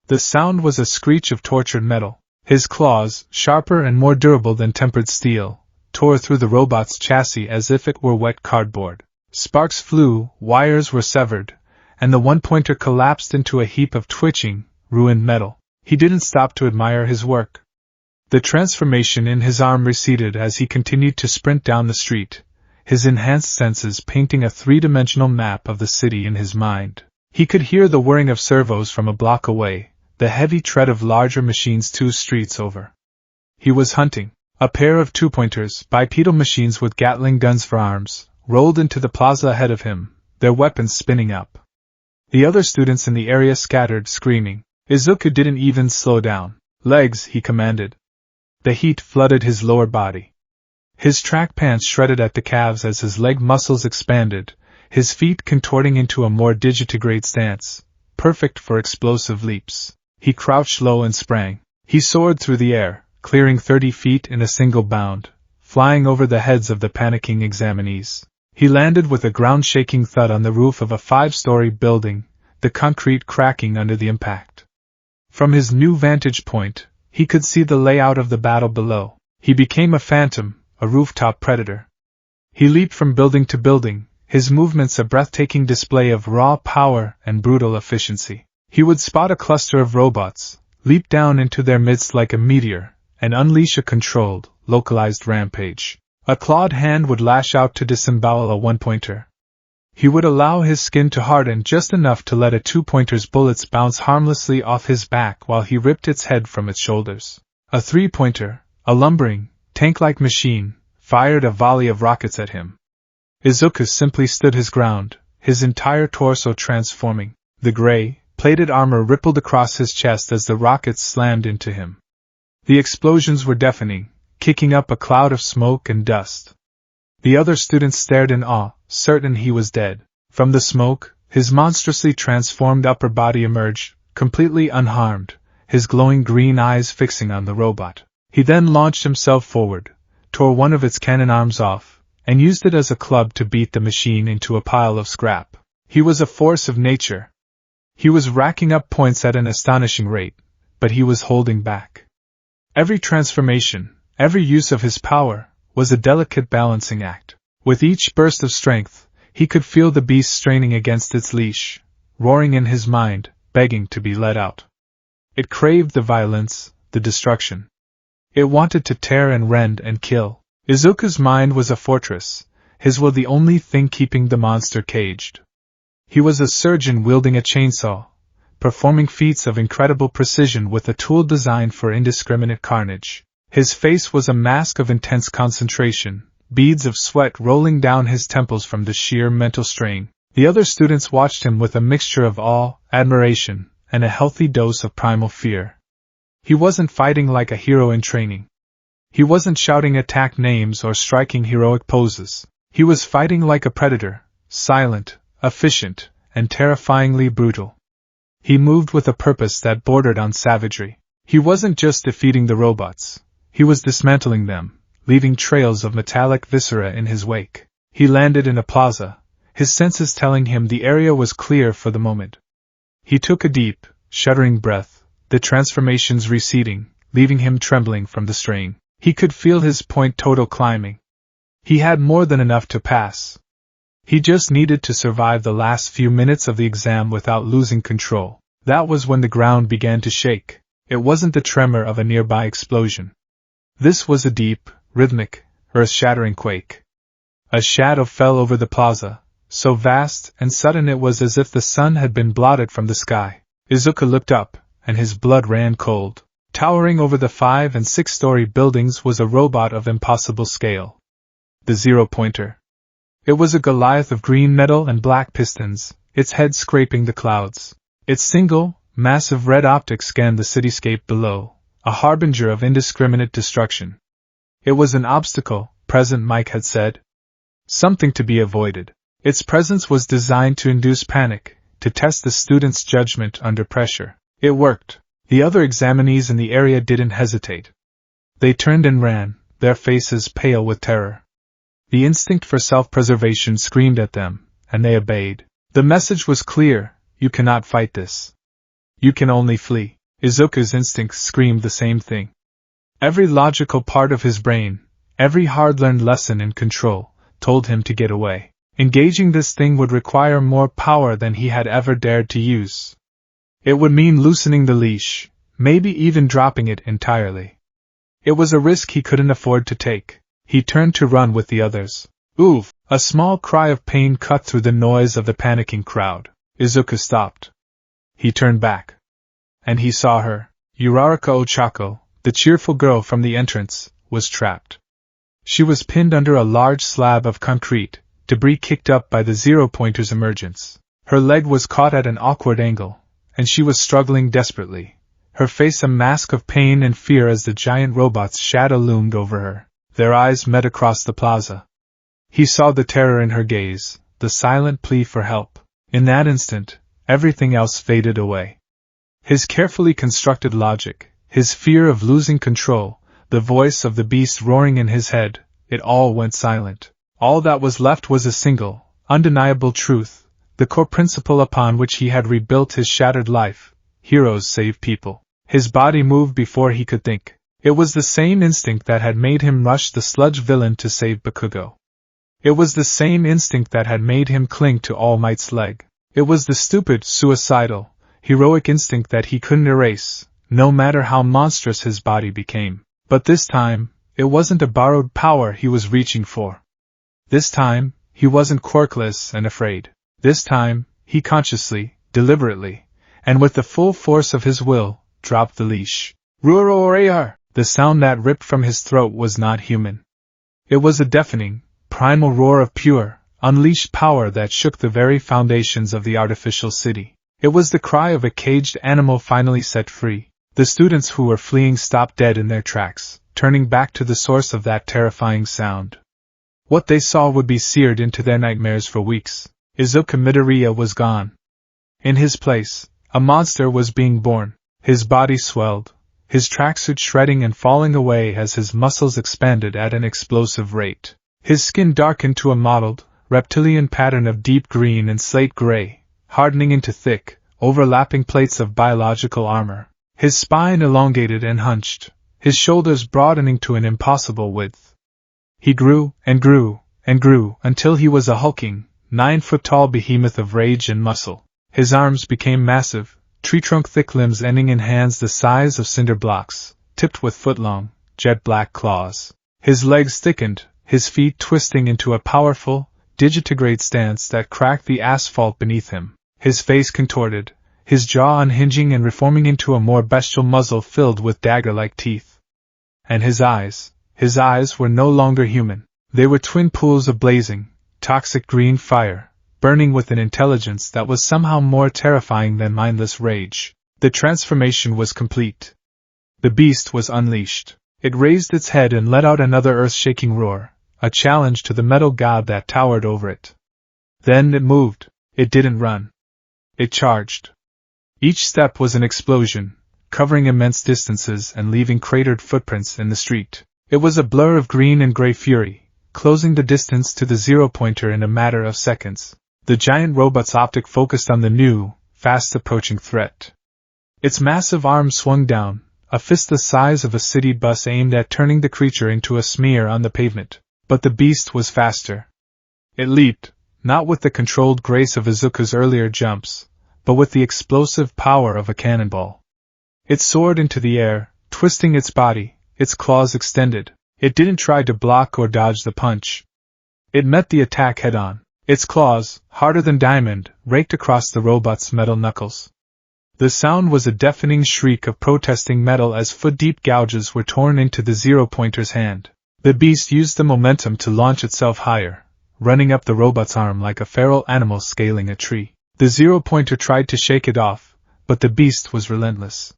The sound was a screech of tortured metal. His claws, sharper and more durable than tempered steel, tore through the robot's chassis as if it were wet cardboard. Sparks flew, wires were severed, and the one-pointer collapsed into a heap of twitching, ruined metal. He didn't stop to admire his work. The transformation in his arm receded as he continued to sprint down the street, his enhanced senses painting a three-dimensional map of the city in his mind. He could hear the whirring of servos from a block away, the heavy tread of larger machines 2 streets over. He was hunting. A pair of two-pointers, bipedal machines with Gatling guns for arms, rolled into the plaza ahead of him, their weapons spinning up. The other students in the area scattered, screaming. Izuku didn't even slow down. Legs, he commanded. The heat flooded his lower body. His track pants shredded at the calves as his leg muscles expanded, his feet contorting into a more digitigrade stance, perfect for explosive leaps. He crouched low and sprang. He soared through the air, clearing 30 feet in a single bound, flying over the heads of the panicking examinees. He landed with a ground-shaking thud on the roof of a 5-story building, the concrete cracking under the impact. From his new vantage point, he could see the layout of the battle below. He became a phantom, a rooftop predator. He leaped from building to building, his movements a breathtaking display of raw power and brutal efficiency. He would spot a cluster of robots, leap down into their midst like a meteor, and unleash a controlled, localized rampage. A clawed hand would lash out to disembowel a one-pointer. He would allow his skin to harden just enough to let a two-pointer's bullets bounce harmlessly off his back while he ripped its head from its shoulders. A three-pointer, a lumbering, tank-like machine, fired a volley of rockets at him. Izuku simply stood his ground, his entire torso transforming. The gray, plated armor rippled across his chest as the rockets slammed into him. The explosions were deafening, kicking up a cloud of smoke and dust. The other students stared in awe, certain he was dead. From the smoke, his monstrously transformed upper body emerged, completely unharmed, his glowing green eyes fixing on the robot. He then launched himself forward, tore one of its cannon arms off, and used it as a club to beat the machine into a pile of scrap. He was a force of nature. He was racking up points at an astonishing rate, but he was holding back. Every transformation, every use of his power, was a delicate balancing act. With each burst of strength, he could feel the beast straining against its leash, roaring in his mind, begging to be let out. It craved the violence, the destruction. It wanted to tear and rend and kill. Izuku's mind was a fortress, his will the only thing keeping the monster caged. He was a surgeon wielding a chainsaw, performing feats of incredible precision with a tool designed for indiscriminate carnage. His face was a mask of intense concentration, beads of sweat rolling down his temples from the sheer mental strain. The other students watched him with a mixture of awe, admiration, and a healthy dose of primal fear. He wasn't fighting like a hero in training. He wasn't shouting attack names or striking heroic poses. He was fighting like a predator, silent, efficient, and terrifyingly brutal. He moved with a purpose that bordered on savagery. He wasn't just defeating the robots. He was dismantling them, leaving trails of metallic viscera in his wake. He landed in a plaza, his senses telling him the area was clear for the moment. He took a deep, shuddering breath, the transformations receding, leaving him trembling from the strain. He could feel his point total climbing. He had more than enough to pass. He just needed to survive the last few minutes of the exam without losing control. That was when the ground began to shake. It wasn't the tremor of a nearby explosion. This was a deep, rhythmic, earth-shattering quake. A shadow fell over the plaza, so vast and sudden it was as if the sun had been blotted from the sky. Izuku looked up, and his blood ran cold. Towering over the 5- and 6-story buildings was a robot of impossible scale. The zero-pointer. It was a Goliath of green metal and black pistons, its head scraping the clouds. Its single, massive red optic scanned the cityscape below, a harbinger of indiscriminate destruction. It was an obstacle, President Mike had said. Something to be avoided. Its presence was designed to induce panic, to test the students' judgment under pressure. It worked. The other examinees in the area didn't hesitate. They turned and ran, their faces pale with terror. The instinct for self-preservation screamed at them, and they obeyed. The message was clear: you cannot fight this. You can only flee. Izuku's instincts screamed the same thing. Every logical part of his brain, every hard-learned lesson in control, told him to get away. Engaging this thing would require more power than he had ever dared to use. It would mean loosening the leash, maybe even dropping it entirely. It was a risk he couldn't afford to take. He turned to run with the others. Oof! A small cry of pain cut through the noise of the panicking crowd. Izuku stopped. He turned back. And he saw her. Uraraka Ochako, the cheerful girl from the entrance, was trapped. She was pinned under a large slab of concrete, debris kicked up by the zero-pointer's emergence. Her leg was caught at an awkward angle, and she was struggling desperately, her face a mask of pain and fear as the giant robot's shadow loomed over her. Their eyes met across the plaza. He saw the terror in her gaze, the silent plea for help. In that instant, everything else faded away. His carefully constructed logic, his fear of losing control, the voice of the beast roaring in his head, it all went silent. All that was left was a single, undeniable truth, the core principle upon which he had rebuilt his shattered life: heroes save people. His body moved before he could think. It was the same instinct that had made him rush the sludge villain to save Bakugo. It was the same instinct that had made him cling to All Might's leg. It was the stupid, suicidal, heroic instinct that he couldn't erase, no matter how monstrous his body became. But this time, it wasn't a borrowed power he was reaching for. This time, he wasn't quirkless and afraid. This time, he consciously, deliberately, and with the full force of his will, dropped the leash. Ruororear! The sound that ripped from his throat was not human. It was a deafening, primal roar of pure, unleashed power that shook the very foundations of the artificial city. It was the cry of a caged animal finally set free. The students who were fleeing stopped dead in their tracks, turning back to the source of that terrifying sound. What they saw would be seared into their nightmares for weeks. Izuku Midoriya was gone. In his place, a monster was being born. His body swelled, his tracksuit shredding and falling away as his muscles expanded at an explosive rate. His skin darkened to a mottled, reptilian pattern of deep green and slate gray, hardening into thick, overlapping plates of biological armor. His spine elongated and hunched, his shoulders broadening to an impossible width. He grew, and grew, and grew, until he was a hulking, 9-foot-tall behemoth of rage and muscle. His arms became massive, tree-trunk-thick limbs ending in hands the size of cinder blocks, tipped with foot-long, jet-black claws. His legs thickened, his feet twisting into a powerful, digitigrade stance that cracked the asphalt beneath him. His face contorted, his jaw unhinging and reforming into a more bestial muzzle filled with dagger-like teeth. And his eyes were no longer human. They were twin pools of blazing, toxic green fire, burning with an intelligence that was somehow more terrifying than mindless rage. The transformation was complete. The beast was unleashed. It raised its head and let out another earth-shaking roar, a challenge to the metal god that towered over it. Then it moved. It didn't run. It charged. Each step was an explosion, covering immense distances and leaving cratered footprints in the street. It was a blur of green and gray fury, closing the distance to the zero-pointer in a matter of seconds. The giant robot's optic focused on the new, fast-approaching threat. Its massive arm swung down, a fist the size of a city bus aimed at turning the creature into a smear on the pavement. But the beast was faster. It leaped, not with the controlled grace of Izuku's earlier jumps, but with the explosive power of a cannonball. It soared into the air, twisting its body, its claws extended. It didn't try to block or dodge the punch. It met the attack head-on. Its claws, harder than diamond, raked across the robot's metal knuckles. The sound was a deafening shriek of protesting metal as foot-deep gouges were torn into the zero-pointer's hand. The beast used the momentum to launch itself higher, running up the robot's arm like a feral animal scaling a tree. The zero-pointer tried to shake it off, but the beast was relentless.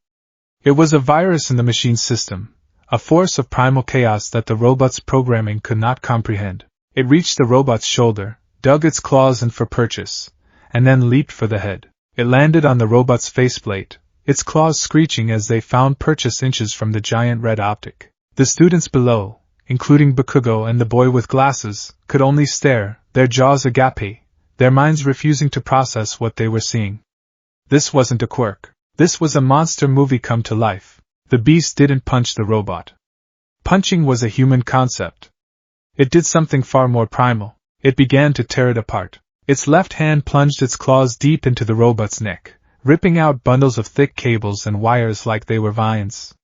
It was a virus in the machine's system, a force of primal chaos that the robot's programming could not comprehend. It reached the robot's shoulder, dug its claws in for purchase, and then leaped for the head. It landed on the robot's faceplate, its claws screeching as they found purchase inches from the giant red optic. The students below, including Bakugo and the boy with glasses, could only stare, their jaws agape, their minds refusing to process what they were seeing. This wasn't a quirk. This was a monster movie come to life. The beast didn't punch the robot. Punching was a human concept. It did something far more primal. It began to tear it apart. Its left hand plunged its claws deep into the robot's neck, ripping out bundles of thick cables and wires like they were vines.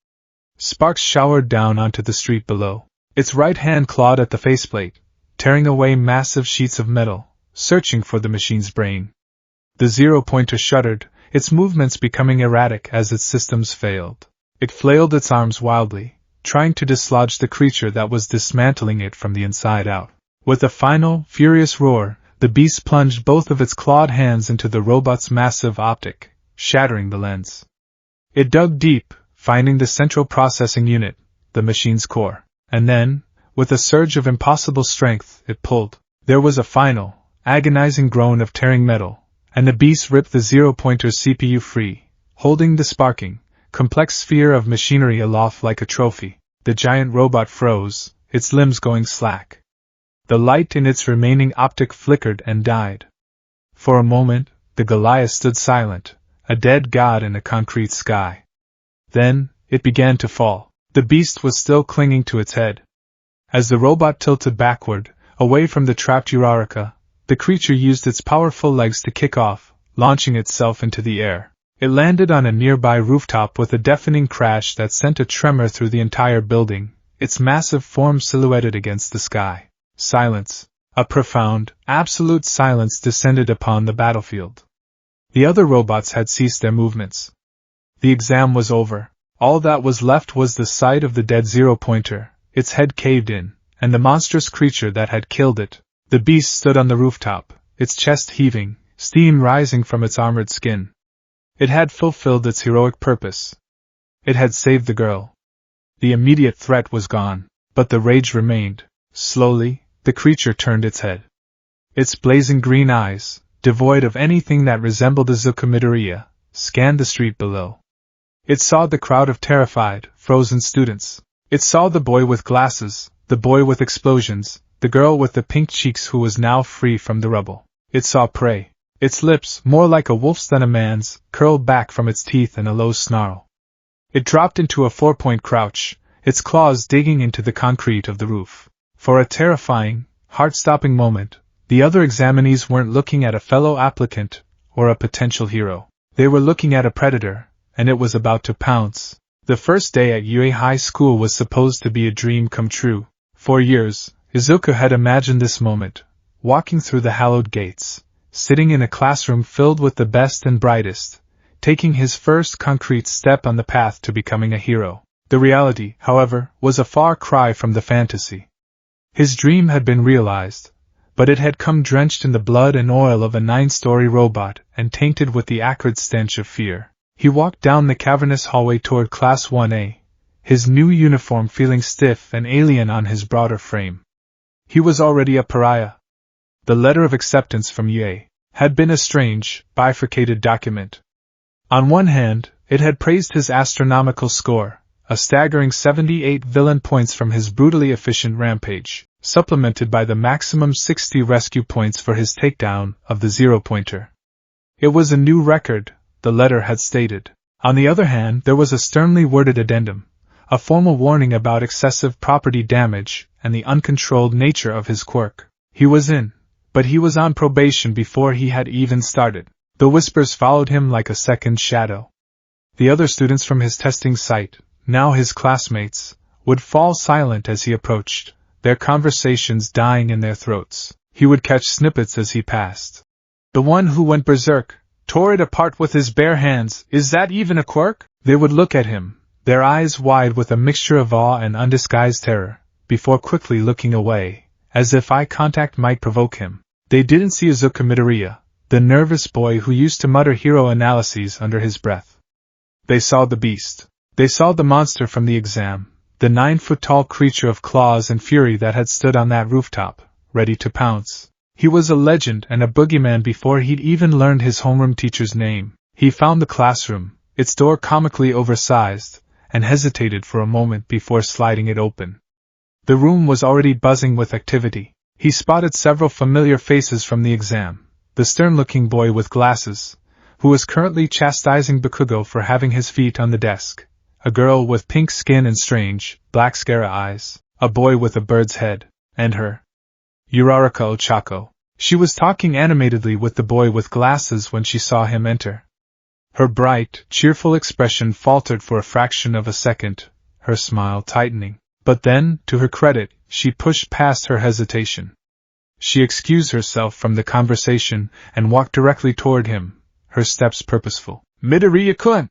Sparks showered down onto the street below. Its right hand clawed at the faceplate, tearing away massive sheets of metal, searching for the machine's brain. The zero-pointer shuddered, its movements becoming erratic as its systems failed. It flailed its arms wildly, trying to dislodge the creature that was dismantling it from the inside out. With a final, furious roar, the beast plunged both of its clawed hands into the robot's massive optic, shattering the lens. It dug deep, finding the central processing unit, the machine's core. And then, with a surge of impossible strength, it pulled. There was a final, agonizing groan of tearing metal, and the beast ripped the zero-pointer's CPU free, holding the sparking, complex sphere of machinery aloft like a trophy. The giant robot froze, its limbs going slack. The light in its remaining optic flickered and died. For a moment, the Goliath stood silent, a dead god in a concrete sky. Then, it began to fall. The beast was still clinging to its head. As the robot tilted backward, away from the trapped Uraraka, the creature used its powerful legs to kick off, launching itself into the air. It landed on a nearby rooftop with a deafening crash that sent a tremor through the entire building, its massive form silhouetted against the sky. Silence. A profound, absolute silence descended upon the battlefield. The other robots had ceased their movements. The exam was over. All that was left was the sight of the dead zero-pointer, its head caved in, and the monstrous creature that had killed it. The beast stood on the rooftop, its chest heaving, steam rising from its armored skin. It had fulfilled its heroic purpose. It had saved the girl. The immediate threat was gone, but the rage remained. Slowly, the creature turned its head. Its blazing green eyes, devoid of anything that resembled Izuku Midoriya, scanned the street below. It saw the crowd of terrified, frozen students. It saw the boy with glasses, the boy with explosions, the girl with the pink cheeks who was now free from the rubble. It saw prey. Its lips, more like a wolf's than a man's, curled back from its teeth in a low snarl. It dropped into a four-point crouch, its claws digging into the concrete of the roof. For a terrifying, heart-stopping moment, the other examinees weren't looking at a fellow applicant or a potential hero. They were looking at a predator, and it was about to pounce. The first day at UA High School was supposed to be a dream come true. For years, Izuku had imagined this moment, walking through the hallowed gates, sitting in a classroom filled with the best and brightest, taking his first concrete step on the path to becoming a hero. The reality, however, was a far cry from the fantasy. His dream had been realized, but it had come drenched in the blood and oil of a 9-story robot and tainted with the acrid stench of fear. He walked down the cavernous hallway toward Class 1A, his new uniform feeling stiff and alien on his broader frame. He was already a pariah. The letter of acceptance from UA had been a strange, bifurcated document. On one hand, it had praised his astronomical score, a staggering 78 villain points from his brutally efficient rampage, supplemented by the maximum 60 rescue points for his takedown of the zero-pointer. It was a new record, the letter had stated. On the other hand, there was a sternly worded addendum, a formal warning about excessive property damage and the uncontrolled nature of his quirk. He was in, but he was on probation before he had even started. The whispers followed him like a second shadow. The other students from his testing site, now his classmates, would fall silent as he approached, their conversations dying in their throats. He would catch snippets as he passed. The one who went berserk, tore it apart with his bare hands, is that even a quirk? They would look at him, their eyes wide with a mixture of awe and undisguised terror, before quickly looking away, as if eye contact might provoke him. They didn't see Izuku Midoriya, the nervous boy who used to mutter hero analyses under his breath. They saw the beast. They saw the monster from the exam, the 9-foot-tall creature of claws and fury that had stood on that rooftop, ready to pounce. He was a legend and a boogeyman before he'd even learned his homeroom teacher's name. He found the classroom, its door comically oversized, and hesitated for a moment before sliding it open. The room was already buzzing with activity. He spotted several familiar faces from the exam, the stern-looking boy with glasses, who was currently chastising Bakugo for having his feet on the desk, a girl with pink skin and strange, black scara eyes, a boy with a bird's head, and her. Uraraka Ochako. She was talking animatedly with the boy with glasses when she saw him enter. Her bright, cheerful expression faltered for a fraction of a second, her smile tightening. But then, to her credit, she pushed past her hesitation. She excused herself from the conversation and walked directly toward him, her steps purposeful. "Midoriya-kun,"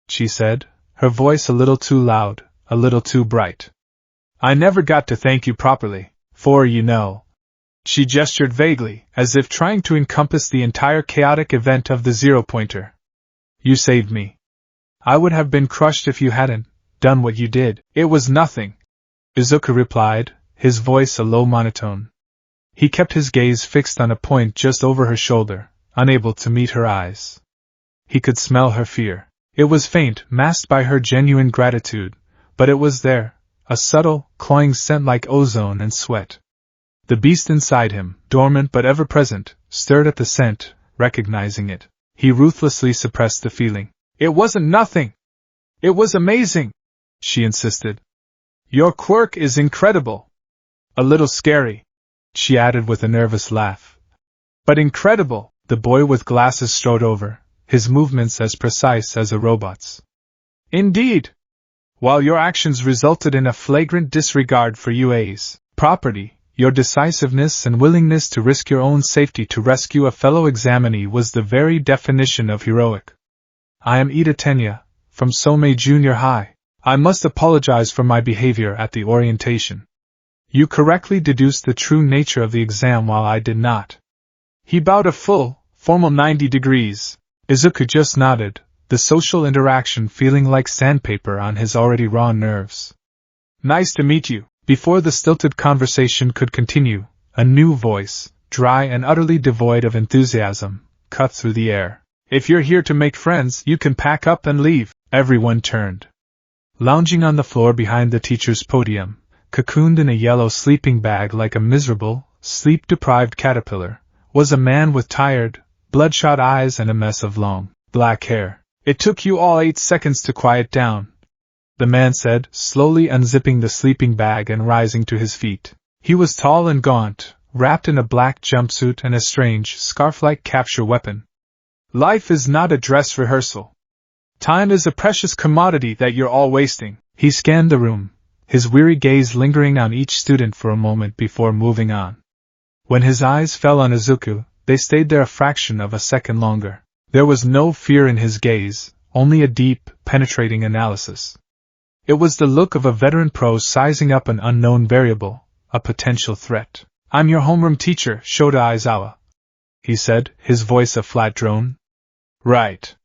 she said, her voice a little too loud, a little too bright. "I never got to thank you properly, for, you know." She gestured vaguely, as if trying to encompass the entire chaotic event of the zero-pointer. "You saved me. I would have been crushed if you hadn't done what you did." "It was nothing," Izuku replied, his voice a low monotone. He kept his gaze fixed on a point just over her shoulder, unable to meet her eyes. He could smell her fear. It was faint, masked by her genuine gratitude, but it was there, a subtle, cloying scent like ozone and sweat. The beast inside him, dormant but ever-present, stirred at the scent, recognizing it. He ruthlessly suppressed the feeling. "It wasn't nothing! It was amazing!" she insisted. "Your quirk is incredible. A little scary," she added with a nervous laugh. "But incredible!" The boy with glasses strode over, his movements as precise as a robot's. "Indeed! While your actions resulted in a flagrant disregard for UA's property, your decisiveness and willingness to risk your own safety to rescue a fellow examinee was the very definition of heroic. I am Ida Tenya, from Somei Junior High. I must apologize for my behavior at the orientation. You correctly deduced the true nature of the exam while I did not." He bowed a full, formal 90 degrees. Izuku just nodded, the social interaction feeling like sandpaper on his already raw nerves. "Nice to meet you." Before the stilted conversation could continue, a new voice, dry and utterly devoid of enthusiasm, cut through the air. "If you're here to make friends, you can pack up and leave." Everyone turned. Lounging on the floor behind the teacher's podium, cocooned in a yellow sleeping bag like a miserable, sleep-deprived caterpillar, was a man with tired, bloodshot eyes and a mess of long, black hair. "It took you all 8 seconds to quiet down," the man said, slowly unzipping the sleeping bag and rising to his feet. He was tall and gaunt, wrapped in a black jumpsuit and a strange, scarf-like capture weapon. Life is not a dress rehearsal. Time is a precious commodity that you're all wasting. He scanned the room, his weary gaze lingering on each student for a moment before moving on. When his eyes fell on Izuku, they stayed there a fraction of a second longer. There was no fear in his gaze, only a deep, penetrating analysis. It was the look of a veteran pro sizing up an unknown variable, a potential threat. "I'm your homeroom teacher, Shota Aizawa," he said, his voice a flat drone. "Right.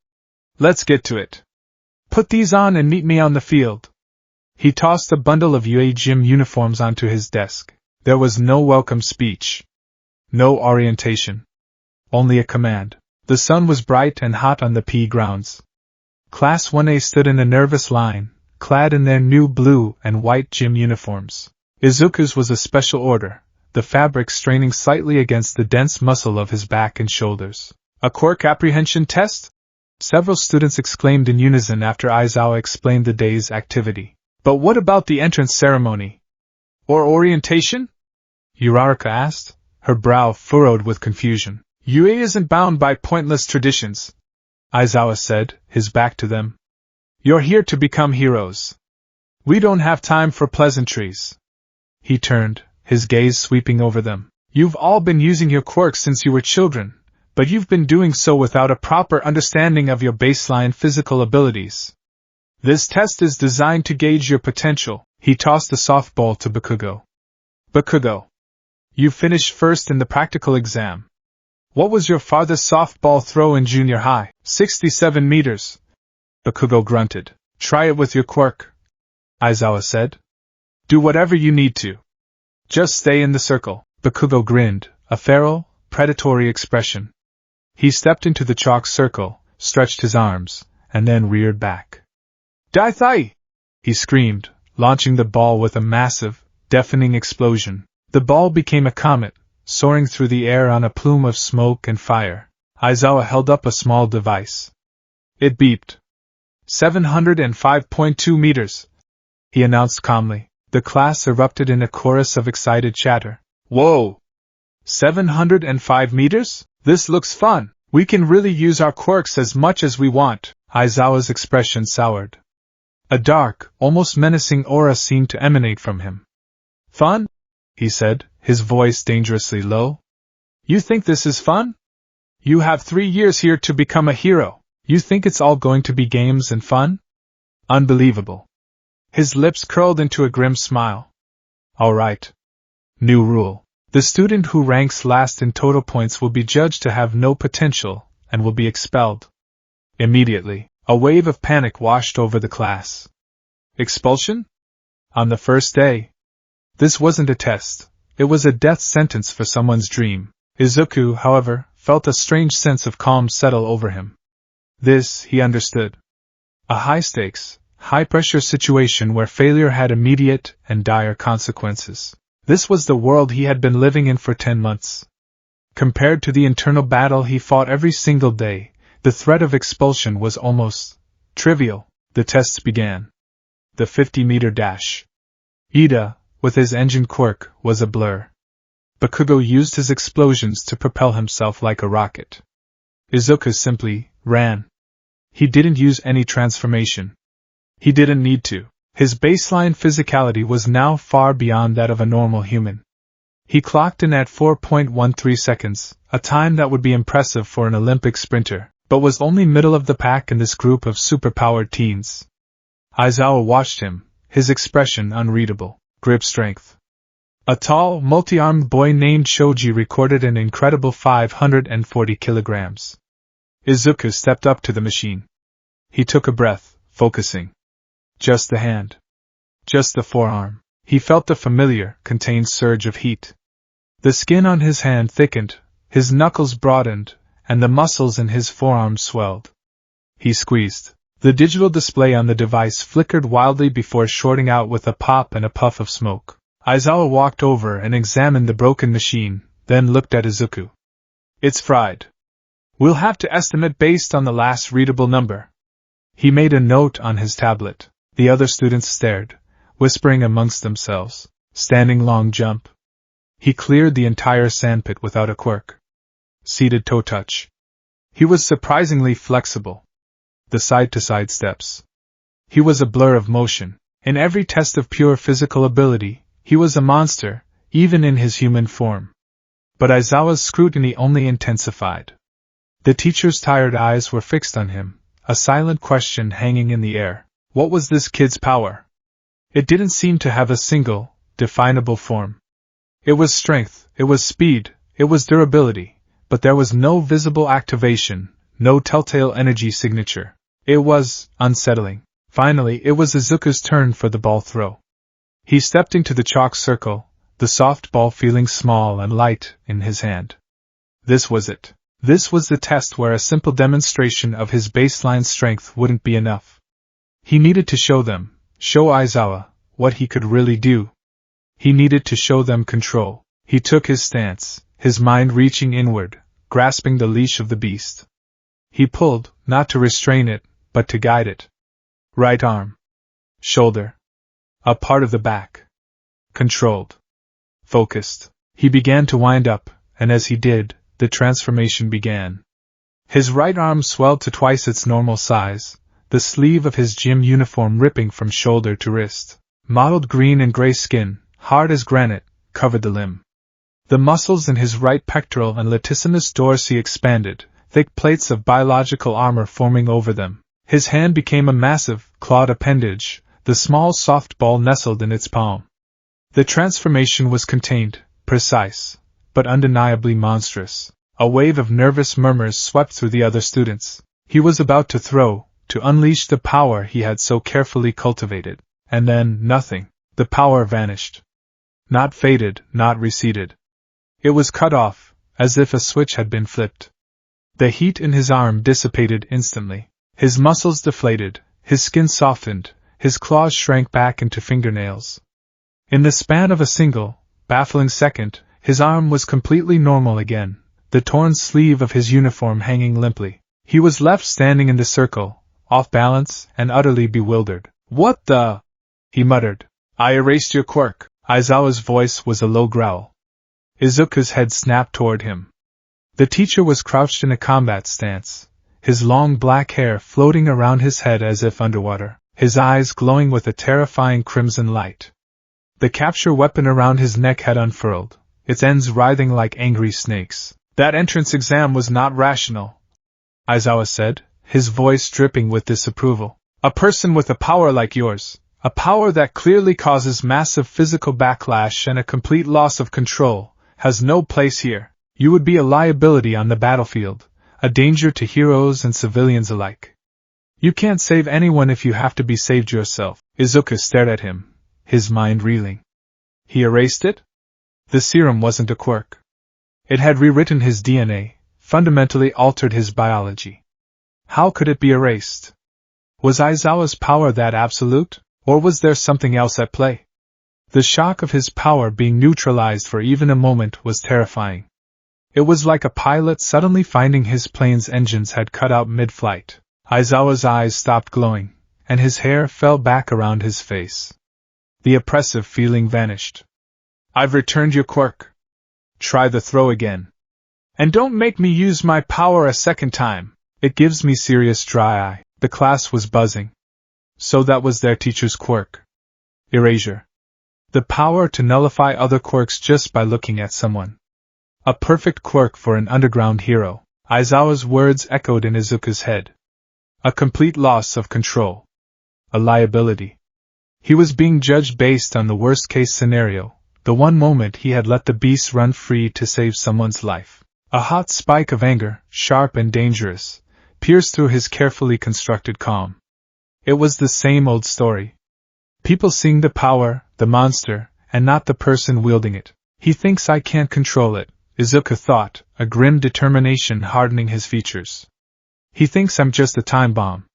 Let's get to it. Put these on and meet me on the field." He tossed a bundle of UA gym uniforms onto his desk. There was no welcome speech. No orientation. Only a command. The sun was bright and hot on the PE grounds. Class 1A stood in a nervous line, clad in their new blue and white gym uniforms. Izuku's was a special order, the fabric straining slightly against the dense muscle of his back and shoulders. "A quirk apprehension test?" Several students exclaimed in unison after Aizawa explained the day's activity. "But what about the entrance ceremony? Or orientation?" Uraraka asked, her brow furrowed with confusion. "UA isn't bound by pointless traditions," Aizawa said, his back to them. "You're here to become heroes. We don't have time for pleasantries." He turned, his gaze sweeping over them. "You've all been using your quirks since you were children, but you've been doing so without a proper understanding of your baseline physical abilities. This test is designed to gauge your potential." He tossed the softball to Bakugo. "Bakugo, you finished first in the practical exam. What was your farthest softball throw in junior high?" 67 meters. Bakugo grunted. "Try it with your quirk," Aizawa said. "Do whatever you need to. Just stay in the circle." Bakugo grinned, a feral, predatory expression. He stepped into the chalk circle, stretched his arms, and then reared back. "Daithai!" he screamed, launching the ball with a massive, deafening explosion. The ball became a comet, soaring through the air on a plume of smoke and fire. Aizawa held up a small device. It beeped. 705.2 meters, he announced calmly. The class erupted in a chorus of excited chatter. "Whoa! 705 meters? This looks fun! We can really use our quirks as much as we want." Aizawa's expression soured. A dark, almost menacing aura seemed to emanate from him. "Fun?" he said, his voice dangerously low. "You think this is fun? You have 3 years here to become a hero. You think it's all going to be games and fun? Unbelievable." His lips curled into a grim smile. "All right. New rule. The student who ranks last in total points will be judged to have no potential, and will be expelled." Immediately, a wave of panic washed over the class. Expulsion? On the first day? This wasn't a test, it was a death sentence for someone's dream. Izuku, however, felt a strange sense of calm settle over him. This, he understood. A high-stakes, high-pressure situation where failure had immediate and dire consequences. This was the world he had been living in for 10 months. Compared to the internal battle he fought every single day, the threat of expulsion was almost trivial. The tests began. The 50-meter dash. Ida, with his engine quirk, was a blur. Bakugo used his explosions to propel himself like a rocket. Izuku simply ran. He didn't use any transformation. He didn't need to. His baseline physicality was now far beyond that of a normal human. He clocked in at 4.13 seconds, a time that would be impressive for an Olympic sprinter, but was only middle of the pack in this group of superpowered teens. Aizawa watched him, his expression unreadable. Grip strength. A tall, multi-armed boy named Shoji recorded an incredible 540 kilograms. Izuku stepped up to the machine. He took a breath, focusing. Just the hand. Just the forearm. He felt the familiar, contained surge of heat. The skin on his hand thickened, his knuckles broadened, and the muscles in his forearm swelled. He squeezed. The digital display on the device flickered wildly before shorting out with a pop and a puff of smoke. Aizawa walked over and examined the broken machine, then looked at Izuku. "It's fried. We'll have to estimate based on the last readable number." He made a note on his tablet. The other students stared, whispering amongst themselves. Standing long jump. He cleared the entire sandpit without a quirk. Seated toe touch. He was surprisingly flexible. The side-to-side steps. He was a blur of motion. In every test of pure physical ability, he was a monster, even in his human form. But Aizawa's scrutiny only intensified. The teacher's tired eyes were fixed on him, a silent question hanging in the air. What was this kid's power? It didn't seem to have a single, definable form. It was strength, it was speed, it was durability, but there was no visible activation, no telltale energy signature. It was unsettling. Finally, it was Izuku's turn for the ball throw. He stepped into the chalk circle, the soft ball feeling small and light in his hand. This was it. This was the test where a simple demonstration of his baseline strength wouldn't be enough. He needed to show Aizawa, what he could really do. He needed to show them control. He took his stance, his mind reaching inward, grasping the leash of the beast. He pulled, not to restrain it, but to guide it. Right arm. Shoulder. A part of the back. Controlled. Focused. He began to wind up, and as he did, the transformation began. His right arm swelled to twice its normal size, the sleeve of his gym uniform ripping from shoulder to wrist. Mottled green and gray skin, hard as granite, covered the limb. The muscles in his right pectoral and latissimus dorsi expanded, thick plates of biological armor forming over them. His hand became a massive, clawed appendage, the small soft ball nestled in its palm. The transformation was contained, precise, but undeniably monstrous. A wave of nervous murmurs swept through the other students. He was about to throw, to unleash the power he had so carefully cultivated. And then, nothing. The power vanished. Not faded, not receded. It was cut off, as if a switch had been flipped. The heat in his arm dissipated instantly. His muscles deflated, his skin softened, his claws shrank back into fingernails. In the span of a single, baffling second, his arm was completely normal again, the torn sleeve of his uniform hanging limply. He was left standing in the circle, off balance and utterly bewildered. What the? He muttered. I erased your quirk. Aizawa's voice was a low growl. Izuku's head snapped toward him. The teacher was crouched in a combat stance, his long black hair floating around his head as if underwater, his eyes glowing with a terrifying crimson light. The capture weapon around his neck had unfurled, its ends writhing like angry snakes. That entrance exam was not rational, Aizawa said, his voice dripping with disapproval. A person with a power like yours, a power that clearly causes massive physical backlash and a complete loss of control, has no place here. You would be a liability on the battlefield, a danger to heroes and civilians alike. You can't save anyone if you have to be saved yourself. Izuku stared at him, his mind reeling. He erased it? The serum wasn't a quirk. It had rewritten his DNA, fundamentally altered his biology. How could it be erased? Was Aizawa's power that absolute, or was there something else at play? The shock of his power being neutralized for even a moment was terrifying. It was like a pilot suddenly finding his plane's engines had cut out mid-flight. Aizawa's eyes stopped glowing, and his hair fell back around his face. The oppressive feeling vanished. I've returned your quirk. Try the throw again. And don't make me use my power a second time. It gives me serious dry eye. The class was buzzing. So that was their teacher's quirk. Erasure. The power to nullify other quirks just by looking at someone. A perfect quirk for an underground hero. Aizawa's words echoed in Izuku's head. A complete loss of control. A liability. He was being judged based on the worst-case scenario, the one moment he had let the beast run free to save someone's life. A hot spike of anger, sharp and dangerous, pierced through his carefully constructed calm. It was the same old story. People seeing the power, the monster, and not the person wielding it. He thinks I can't control it, Izuku thought, a grim determination hardening his features. He thinks I'm just a time bomb.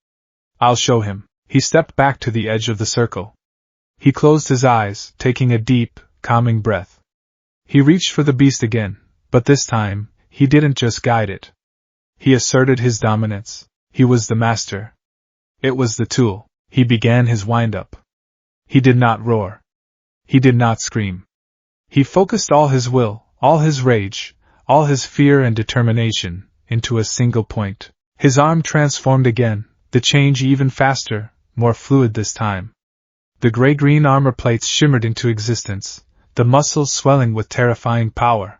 I'll show him. He stepped back to the edge of the circle. He closed his eyes, taking a deep, calming breath. He reached for the beast again, but this time, he didn't just guide it. He asserted his dominance. He was the master. It was the tool. He began his wind-up. He did not roar. He did not scream. He focused all his will, all his rage, all his fear and determination, into a single point. His arm transformed again, the change even faster, more fluid this time. The gray-green armor plates shimmered into existence, the muscles swelling with terrifying power.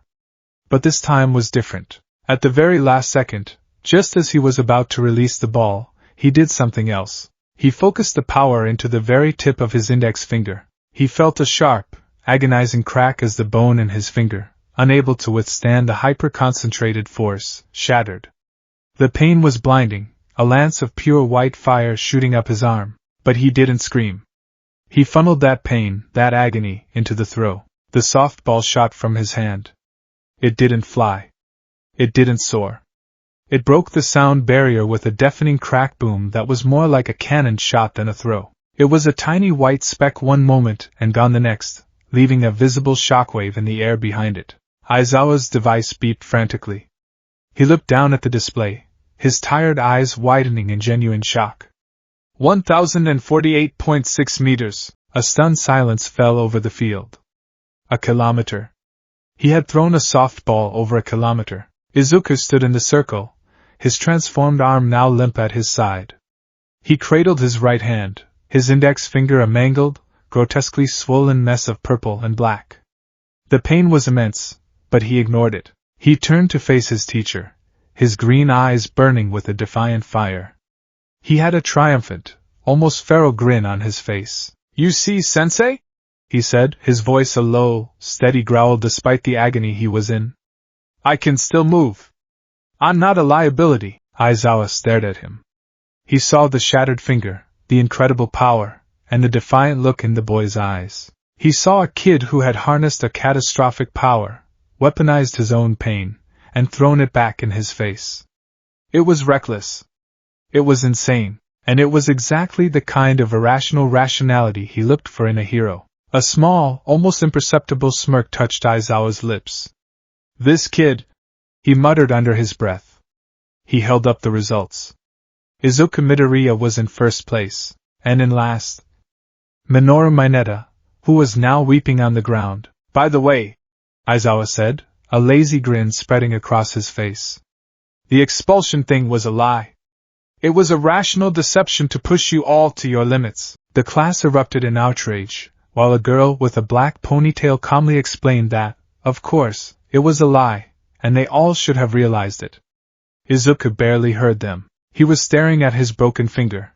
But this time was different. At the very last second, just as he was about to release the ball, he did something else. He focused the power into the very tip of his index finger. He felt a sharp, agonizing crack as the bone in his finger, unable to withstand the hyper-concentrated force, shattered. The pain was blinding, a lance of pure white fire shooting up his arm, but he didn't scream. He funneled that pain, that agony, into the throw. The softball shot from his hand. It didn't fly. It didn't soar. It broke the sound barrier with a deafening crack boom that was more like a cannon shot than a throw. It was a tiny white speck one moment and gone the next, leaving a visible shockwave in the air behind it. Aizawa's device beeped frantically. He looked down at the display, his tired eyes widening in genuine shock. 1,048.6 meters. A stunned silence fell over the field. A kilometer. He had thrown a softball over a kilometer. Izuku stood in the circle, his transformed arm now limp at his side. He cradled his right hand, his index finger a mangled, grotesquely swollen mess of purple and black. The pain was immense, but he ignored it. He turned to face his teacher, his green eyes burning with a defiant fire. He had a triumphant, almost feral grin on his face. "You see, Sensei?" he said, his voice a low, steady growl despite the agony he was in. "I can still move. I'm not a liability." Aizawa stared at him. He saw the shattered finger, the incredible power, and the defiant look in the boy's eyes. He saw a kid who had harnessed a catastrophic power, weaponized his own pain, and thrown it back in his face. It was reckless. It was insane, and it was exactly the kind of irrational rationality he looked for in a hero. A small, almost imperceptible smirk touched Aizawa's lips. "This kid," he muttered under his breath. He held up the results. Izuku Midoriya was in first place, and in last, Minoru Mineta, who was now weeping on the ground. "By the way," Aizawa said, a lazy grin spreading across his face, "the expulsion thing was a lie. It was a rational deception to push you all to your limits." The class erupted in outrage, while a girl with a black ponytail calmly explained that, of course, it was a lie, and they all should have realized it. Izuku barely heard them. He was staring at his broken finger.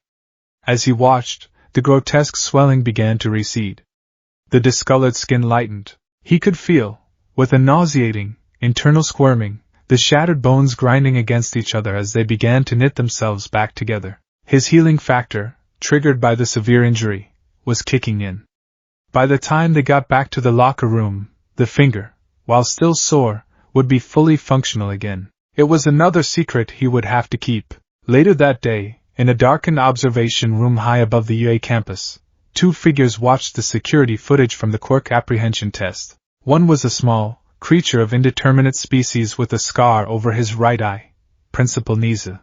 As he watched, the grotesque swelling began to recede. The discolored skin lightened. He could feel, with a nauseating, internal squirming, the shattered bones grinding against each other as they began to knit themselves back together. His healing factor, triggered by the severe injury, was kicking in. By the time they got back to the locker room, the finger, while still sore, would be fully functional again. It was another secret he would have to keep. Later that day, in a darkened observation room high above the UA campus, two figures watched the security footage from the quirk apprehension test. One was a small creature of indeterminate species with a scar over his right eye, Principal Niza.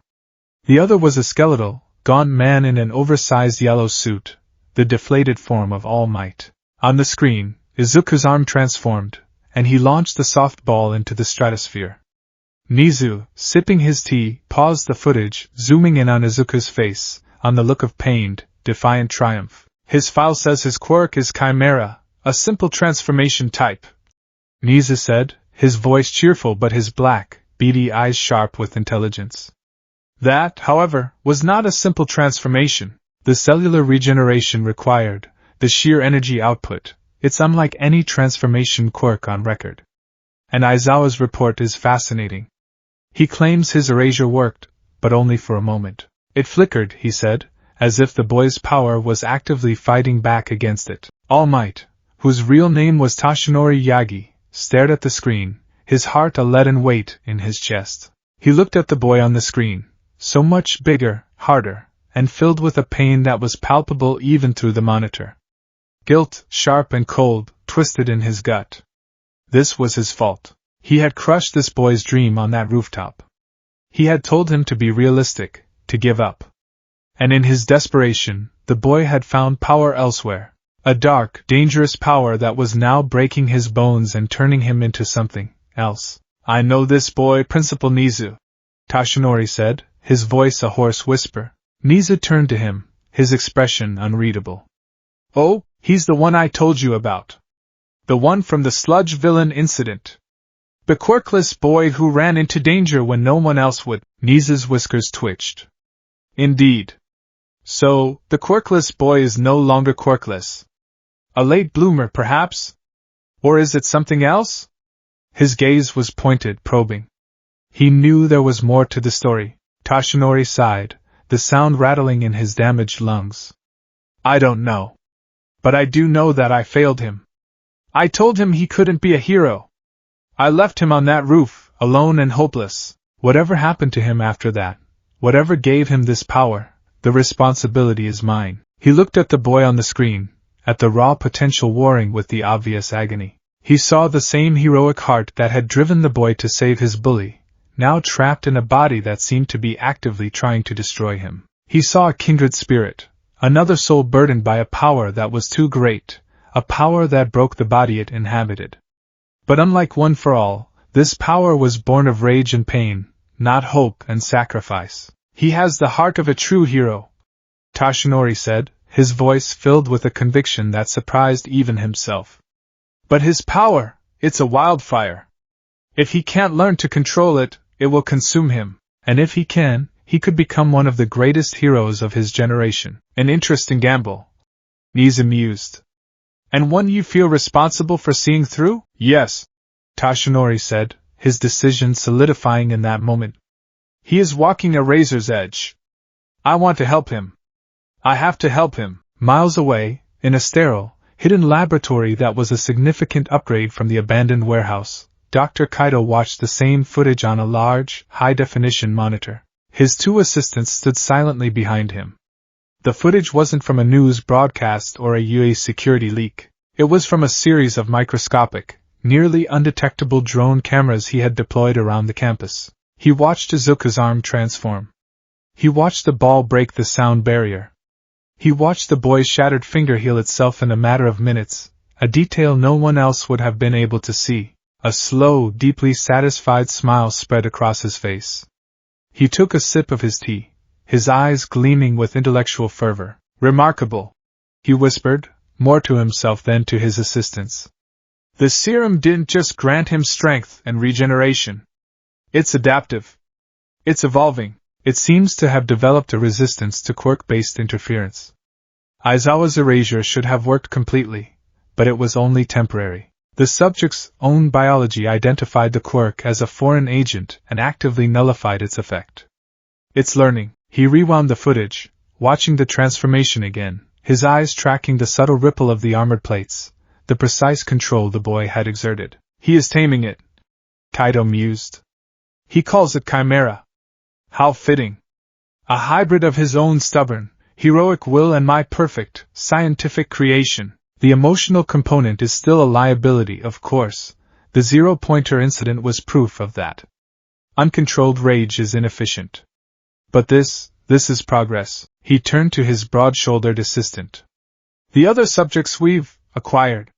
The other was a skeletal, gaunt man in an oversized yellow suit, the deflated form of All Might. On the screen, Izuku's arm transformed, and he launched the softball into the stratosphere. Nizu, sipping his tea, paused the footage, zooming in on Izuku's face, on the look of pained, defiant triumph. "His file says his quirk is Chimera, a simple transformation type," Nizu said, his voice cheerful but his black, beady eyes sharp with intelligence. "That, however, was not a simple transformation. The cellular regeneration required, the sheer energy output, it's unlike any transformation quirk on record. And Aizawa's report is fascinating. He claims his erasure worked, but only for a moment. It flickered," he said, as if the boy's power was actively fighting back against it. All Might, whose real name was Toshinori Yagi, stared at the screen, his heart a leaden weight in his chest. He looked at the boy on the screen, so much bigger, harder, and filled with a pain that was palpable even through the monitor. Guilt, sharp and cold, twisted in his gut. This was his fault. He had crushed this boy's dream on that rooftop. He had told him to be realistic, to give up. And in his desperation, the boy had found power elsewhere. A dark, dangerous power that was now breaking his bones and turning him into something else. "I know this boy, Principal Nizu," Toshinori said, his voice a hoarse whisper. Niza turned to him, his expression unreadable. Oh, he's the one I told you about. The one from the sludge villain incident. The quirkless boy who ran into danger when no one else would. Niza's whiskers twitched. Indeed. So, the quirkless boy is no longer quirkless. A late bloomer, perhaps? Or is it something else? His gaze was pointed, probing. He knew there was more to the story. Toshinori sighed, the sound rattling in his damaged lungs. I don't know. But I do know that I failed him. I told him he couldn't be a hero. I left him on that roof, alone and hopeless. Whatever happened to him after that, whatever gave him this power, the responsibility is mine. He looked at the boy on the screen, at the raw potential warring with the obvious agony. He saw the same heroic heart that had driven the boy to save his bully, now trapped in a body that seemed to be actively trying to destroy him. He saw a kindred spirit, another soul burdened by a power that was too great, a power that broke the body it inhabited. But unlike One for All, this power was born of rage and pain, not hope and sacrifice. He has the heart of a true hero, Toshinori said, his voice filled with a conviction that surprised even himself. But his power, it's a wildfire. If he can't learn to control it, it will consume him, and if he can, he could become one of the greatest heroes of his generation. An interesting gamble. Niza mused. And one you feel responsible for seeing through? Yes, Toshinori said, his decision solidifying in that moment. He is walking a razor's edge. I want to help him. I have to help him. Miles away, in a sterile, hidden laboratory that was a significant upgrade from the abandoned warehouse, Dr. Kaito watched the same footage on a large, high-definition monitor. His two assistants stood silently behind him. The footage wasn't from a news broadcast or a UA security leak. It was from a series of microscopic, nearly undetectable drone cameras he had deployed around the campus. He watched Izuku's arm transform. He watched the ball break the sound barrier. He watched the boy's shattered finger heal itself in a matter of minutes, a detail no one else would have been able to see. A slow, deeply satisfied smile spread across his face. He took a sip of his tea, his eyes gleaming with intellectual fervor. Remarkable, he whispered, more to himself than to his assistants. The serum didn't just grant him strength and regeneration. It's adaptive. It's evolving. It seems to have developed a resistance to quirk-based interference. Aizawa's erasure should have worked completely, but it was only temporary. The subject's own biology identified the quirk as a foreign agent and actively nullified its effect. It's learning. He rewound the footage, watching the transformation again, his eyes tracking the subtle ripple of the armored plates, the precise control the boy had exerted. He is taming it, Kaito mused. He calls it chimera. How fitting. A hybrid of his own stubborn, heroic will and my perfect, scientific creation. The emotional component is still a liability, of course. The zero-pointer incident was proof of that. Uncontrolled rage is inefficient. But this is progress. He turned to his broad-shouldered assistant. The other subjects we've acquired,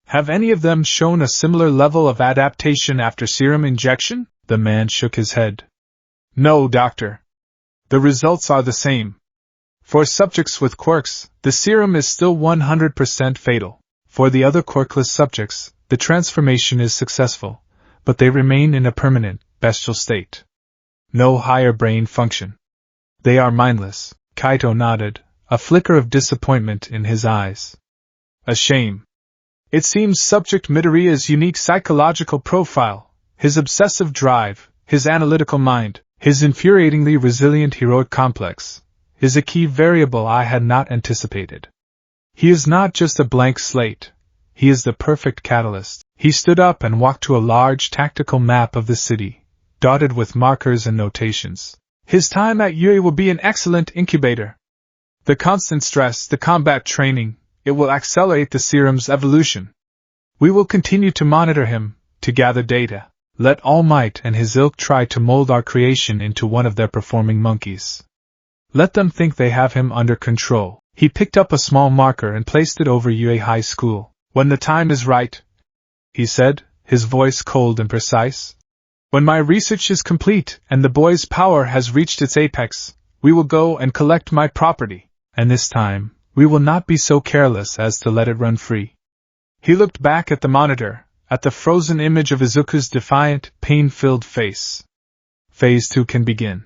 have any of them shown a similar level of adaptation after serum injection? The man shook his head. No, doctor. The results are the same. For subjects with quirks, the serum is still 100% fatal. For the other quirkless subjects, the transformation is successful, but they remain in a permanent, bestial state. No higher brain function. They are mindless. Kaito nodded, a flicker of disappointment in his eyes. A shame. It seems subject Midoriya's unique psychological profile, his obsessive drive, his analytical mind, his infuriatingly resilient heroic complex, is a key variable I had not anticipated. He is not just a blank slate, he is the perfect catalyst. He stood up and walked to a large tactical map of the city, dotted with markers and notations. His time at UA will be an excellent incubator. The constant stress, the combat training, it will accelerate the serum's evolution. We will continue to monitor him, to gather data. Let All Might and his ilk try to mold our creation into one of their performing monkeys. Let them think they have him under control. He picked up a small marker and placed it over UA High School. When the time is right, he said, his voice cold and precise, When my research is complete and the boy's power has reached its apex, we will go and collect my property, and this time, we will not be so careless as to let it run free." He looked back at the monitor, at the frozen image of Izuku's defiant, pain-filled face. "Phase 2 can begin."